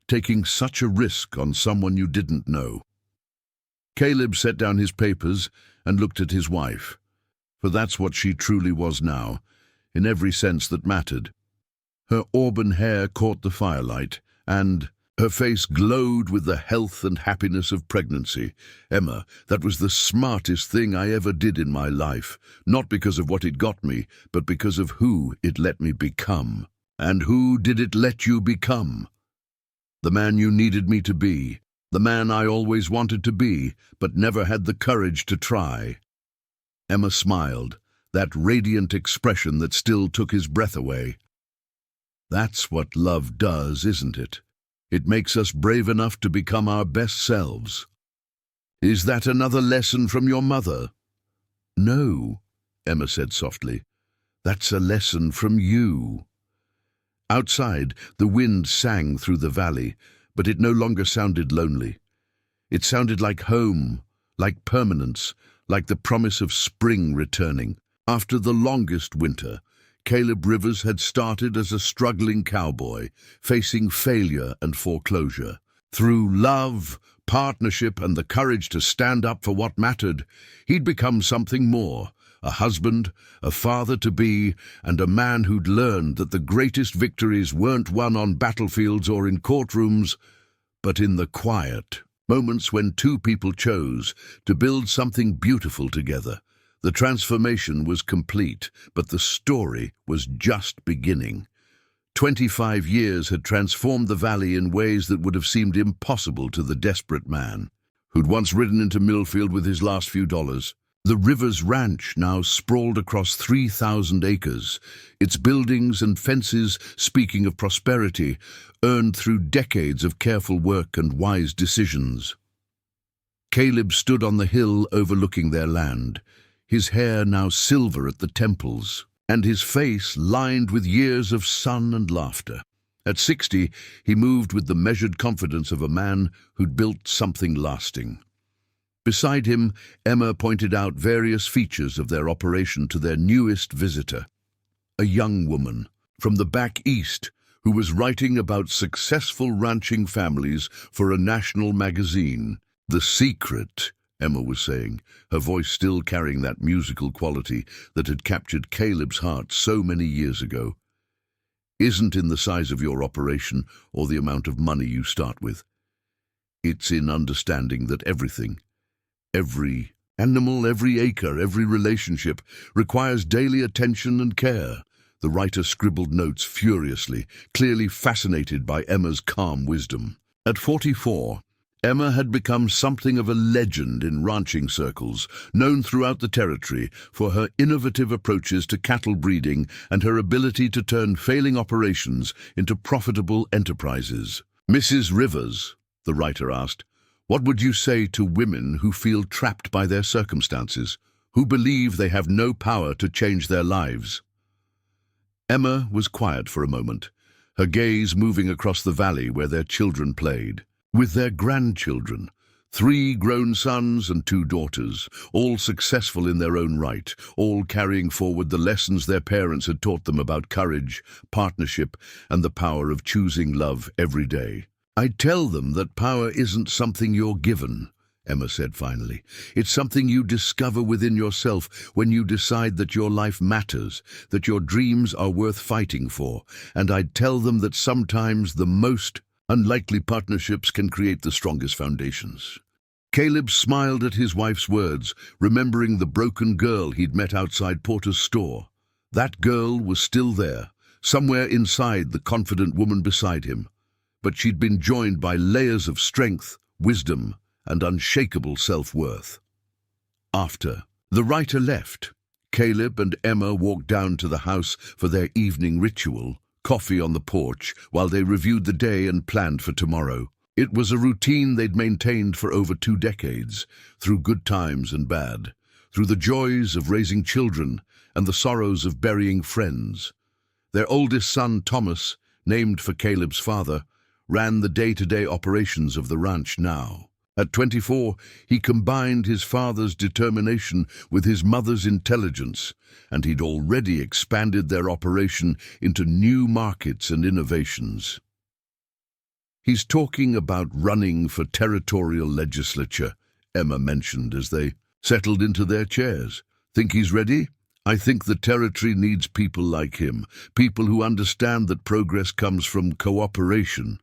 taking such a risk on someone you didn't know." Caleb set down his papers and looked at his wife, for that's what she truly was now, in every sense that mattered. Her auburn hair caught the firelight, and her face glowed with the health and happiness of pregnancy. Emma, that was the smartest thing I ever did in my life, not because of what it got me, but because of who it let me become. And who did it let you become? The man you needed me to be, the man I always wanted to be, but never had the courage to try. Emma smiled, that radiant expression that still took his breath away. That's what love does, isn't it? It makes us brave enough to become our best selves. Is that another lesson from your mother? No, Emma said softly. That's a lesson from you. Outside, the wind sang through the valley, but it no longer sounded lonely. It sounded like home, like permanence, like the promise of spring returning. After the longest winter, Caleb Rivers had started as a struggling cowboy, facing failure and foreclosure. Through love, partnership, and the courage to stand up for what mattered, he'd become something more, a husband, a father-to-be, and a man who'd learned that the greatest victories weren't won on battlefields or in courtrooms, but in the quiet moments when two people chose to build something beautiful together. The transformation was complete, but the story was just beginning. 25 years had transformed the valley in ways that would have seemed impossible to the desperate man who'd once ridden into Millfield with his last few dollars. The Rivers Ranch now sprawled across 3,000 acres, its buildings and fences, speaking of prosperity, earned through decades of careful work and wise decisions. Caleb stood on the hill overlooking their land, his hair now silver at the temples, and his face lined with years of sun and laughter. At 60, he moved with the measured confidence of a man who'd built something lasting. Beside him, Emma pointed out various features of their operation to their newest visitor, a young woman from the back east who was writing about successful ranching families for a national magazine. The secret, Emma was saying, her voice still carrying that musical quality that had captured Caleb's heart so many years ago, isn't in the size of your operation or the amount of money you start with. It's in understanding that everything, every animal, every acre, every relationship requires daily attention and care. The writer scribbled notes furiously, clearly fascinated by Emma's calm wisdom. At 44, Emma had become something of a legend in ranching circles, known throughout the territory for her innovative approaches to cattle breeding and her ability to turn failing operations into profitable enterprises. Mrs. Rivers, the writer asked, what would you say to women who feel trapped by their circumstances, who believe they have no power to change their lives? Emma was quiet for a moment, her gaze moving across the valley where their children played. With their grandchildren, 3 grown sons and 2 daughters, all successful in their own right, all carrying forward the lessons their parents had taught them about courage, partnership, and the power of choosing love every day. I tell them that power isn't something you're given, Emma said finally. It's something you discover within yourself when you decide that your life matters, that your dreams are worth fighting for, and I'd tell them that sometimes the most unlikely partnerships can create the strongest foundations. Caleb smiled at his wife's words, remembering the broken girl he'd met outside Porter's store. That girl was still there, somewhere inside the confident woman beside him, but she'd been joined by layers of strength, wisdom, and unshakable self-worth. After the writer left, Caleb and Emma walked down to the house for their evening ritual, coffee on the porch, while they reviewed the day and planned for tomorrow. It was a routine they'd maintained for over 2 decades, through good times and bad, through the joys of raising children and the sorrows of burying friends. Their oldest son, Thomas, named for Caleb's father, ran the day-to-day operations of the ranch now. At 24, he combined his father's determination with his mother's intelligence, and he'd already expanded their operation into new markets and innovations. He's talking about running for territorial legislature, Emma mentioned as they settled into their chairs. Think he's ready? I think the territory needs people like him, people who understand that progress comes from cooperation,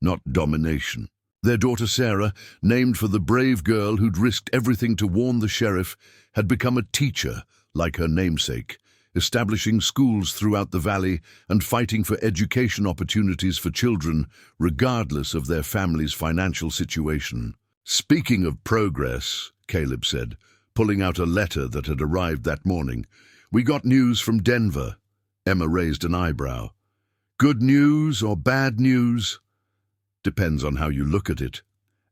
not domination. Their daughter Sarah, named for the brave girl who'd risked everything to warn the sheriff, had become a teacher, like her namesake, establishing schools throughout the valley and fighting for education opportunities for children, regardless of their family's financial situation. "Speaking of progress," Caleb said, pulling out a letter that had arrived that morning, "we got news from Denver." Emma raised an eyebrow. "Good news or bad news?" "Depends on how you look at it.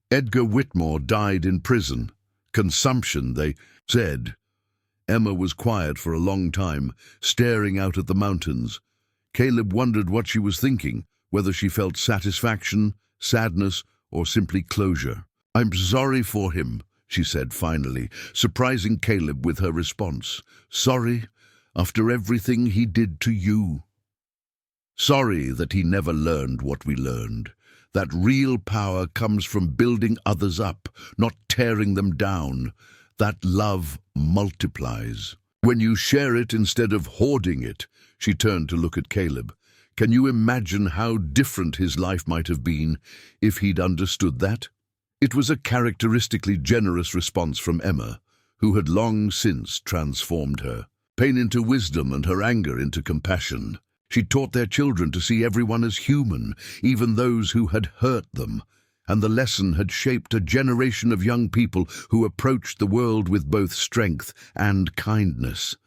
Edgar Whitmore died in prison. Consumption, they said." Emma was quiet for a long time, staring out at the mountains. Caleb wondered what she was thinking, whether she felt satisfaction, sadness, or simply closure. "I'm sorry for him," she said finally, surprising Caleb with her response. "Sorry, after everything he did to you. Sorry that he never learned what we learned. That real power comes from building others up, not tearing them down. That love multiplies. When you share it instead of hoarding it." She turned to look at Caleb. "Can you imagine how different his life might have been if he'd understood that?" It was a characteristically generous response from Emma, who had long since transformed her pain into wisdom and her anger into compassion. She taught their children to see everyone as human, even those who had hurt them, and the lesson had shaped a generation of young people who approached the world with both strength and kindness.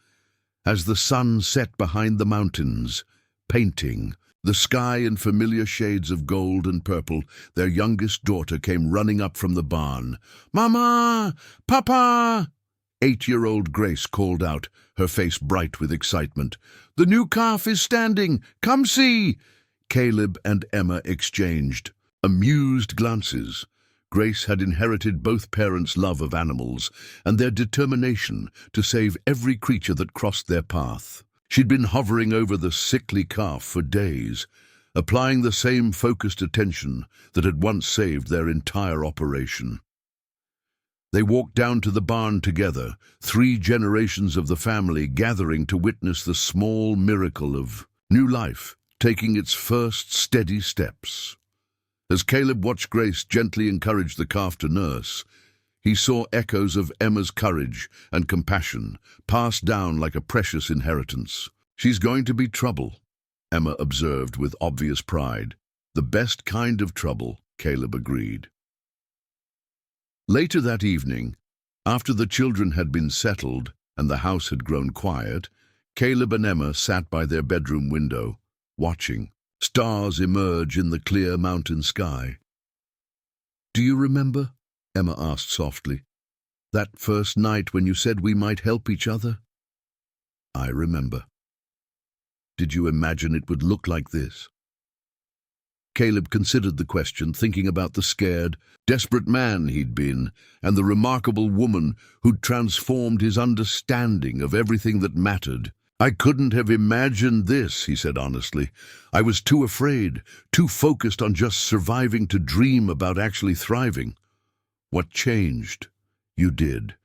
As the sun set behind the mountains, painting the sky in familiar shades of gold and purple, their youngest daughter came running up from the barn. "Mama! Papa!" 8-year-old Grace called out, her face bright with excitement. "The new calf is standing! Come see!" Caleb and Emma exchanged amused glances. Grace had inherited both parents' love of animals and their determination to save every creature that crossed their path. She'd been hovering over the sickly calf for days, applying the same focused attention that had once saved their entire operation. They walked down to the barn together, 3 generations of the family gathering to witness the small miracle of new life taking its first steady steps. As Caleb watched Grace gently encourage the calf to nurse, he saw echoes of Emma's courage and compassion passed down like a precious inheritance. "She's going to be trouble," Emma observed with obvious pride. "The best kind of trouble," Caleb agreed. Later that evening, after the children had been settled and the house had grown quiet, Caleb and Emma sat by their bedroom window, watching stars emerge in the clear mountain sky. "Do you remember?" Emma asked softly. "That first night when you said we might help each other?" "I remember." "Did you imagine it would look like this?" Caleb considered the question, thinking about the scared, desperate man he'd been and the remarkable woman who'd transformed his understanding of everything that mattered. "I couldn't have imagined this," he said honestly. "I was too afraid, too focused on just surviving to dream about actually thriving." "What changed?" "You did.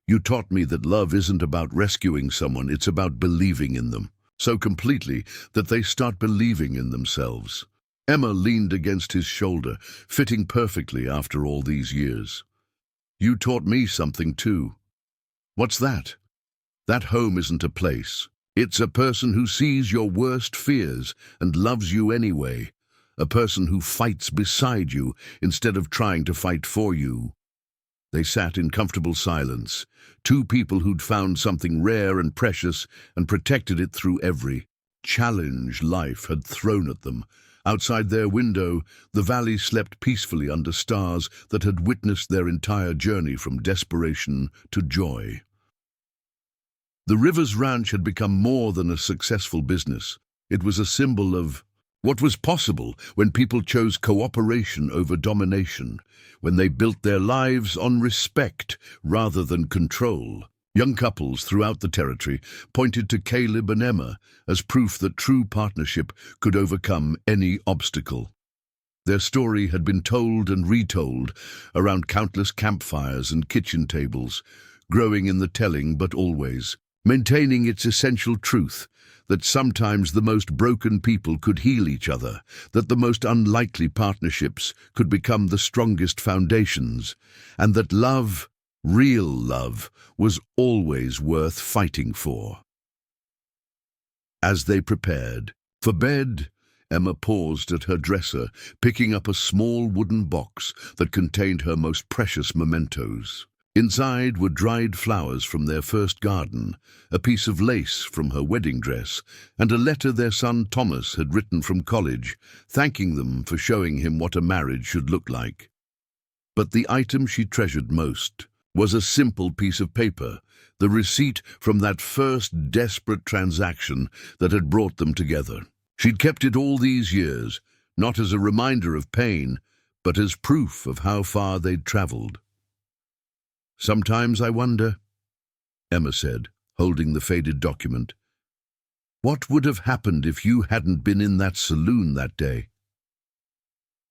You taught me that love isn't about rescuing someone, it's about believing in them, so completely that they start believing in themselves." Emma leaned against his shoulder, fitting perfectly after all these years. "You taught me something too." "What's that?" "That home isn't a place. It's a person who sees your worst fears and loves you anyway. A person who fights beside you instead of trying to fight for you." They sat in comfortable silence, 2 people who'd found something rare and precious and protected it through every challenge life had thrown at them. Outside their window, the valley slept peacefully under stars that had witnessed their entire journey from desperation to joy. The Rivers Ranch had become more than a successful business. It was a symbol of what was possible when people chose cooperation over domination, when they built their lives on respect rather than control. Young couples throughout the territory pointed to Caleb and Emma as proof that true partnership could overcome any obstacle. Their story had been told and retold around countless campfires and kitchen tables, growing in the telling but always maintaining its essential truth that sometimes the most broken people could heal each other, that the most unlikely partnerships could become the strongest foundations, and that love, real love, was always worth fighting for. As they prepared for bed, Emma paused at her dresser, picking up a small wooden box that contained her most precious mementos. Inside were dried flowers from their first garden, a piece of lace from her wedding dress, and a letter their son Thomas had written from college, thanking them for showing him what a marriage should look like. But the item she treasured most was a simple piece of paper, the receipt from that first desperate transaction that had brought them together. She'd kept it all these years, not as a reminder of pain, but as proof of how far they'd traveled. "Sometimes I wonder," Emma said, holding the faded document, "what would have happened if you hadn't been in that saloon that day?"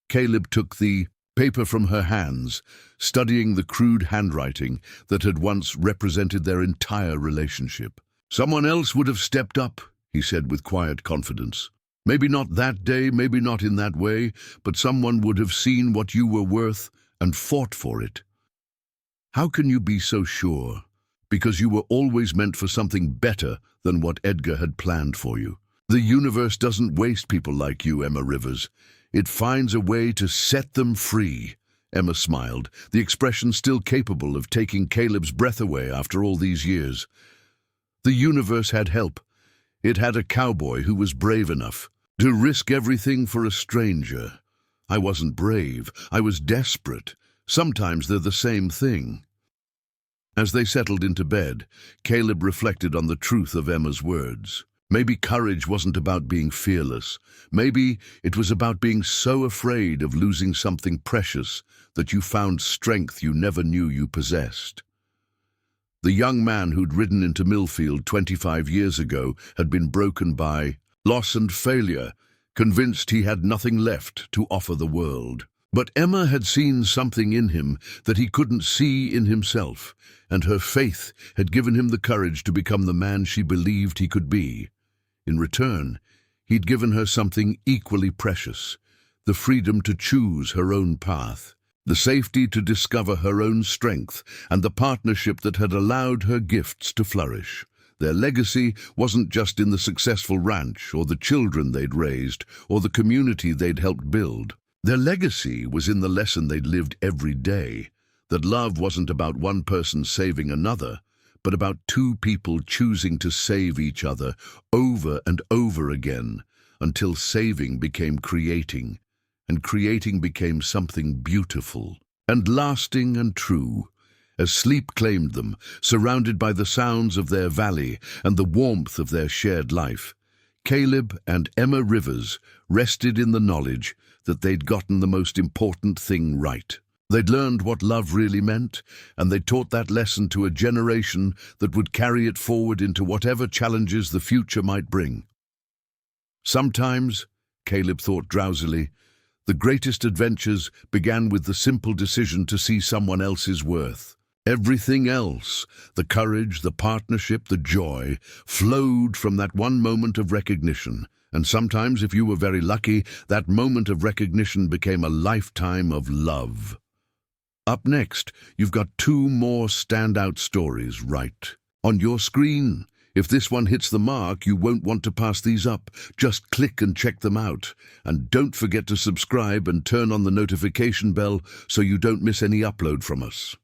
Caleb took the paper from her hands, studying the crude handwriting that had once represented their entire relationship. "Someone else would have stepped up," he said with quiet confidence. "Maybe not that day, maybe not in that way, but someone would have seen what you were worth and fought for it." "How can you be so sure? Because you were always meant for something better than what Edgar had planned for you. The universe doesn't waste people like you, Emma Rivers. It finds a way to set them free." Emma smiled, the expression still capable of taking Caleb's breath away after all these years. "The universe had help. It had a cowboy who was brave enough to risk everything for a stranger. I wasn't brave, I was desperate. Sometimes they're the same thing." As they settled into bed, Caleb reflected on the truth of Emma's words. Maybe courage wasn't about being fearless. Maybe it was about being so afraid of losing something precious that you found strength you never knew you possessed. The young man who'd ridden into Millfield 25 years ago had been broken by loss and failure, convinced he had nothing left to offer the world. But Emma had seen something in him that he couldn't see in himself, and her faith had given him the courage to become the man she believed he could be. In return, he'd given her something equally precious, the freedom to choose her own path, the safety to discover her own strength, and the partnership that had allowed her gifts to flourish. Their legacy wasn't just in the successful ranch or the children they'd raised or the community they'd helped build. Their legacy was in the lesson they'd lived every day, that love wasn't about one person saving another, but about two people choosing to save each other over and over again until saving became creating, and creating became something beautiful and lasting and true. As sleep claimed them, surrounded by the sounds of their valley and the warmth of their shared life, Caleb and Emma Rivers rested in the knowledge that they'd gotten the most important thing right. They'd learned what love really meant, and they taught that lesson to a generation that would carry it forward into whatever challenges the future might bring. Sometimes, Caleb thought drowsily, the greatest adventures began with the simple decision to see someone else's worth. Everything else, the courage, the partnership, the joy, flowed from that one moment of recognition. And sometimes, if you were very lucky, that moment of recognition became a lifetime of love. Up next, you've got two more standout stories right on your screen. If this one hits the mark, you won't want to pass these up. Just click and check them out. And don't forget to subscribe and turn on the notification bell so you don't miss any upload from us.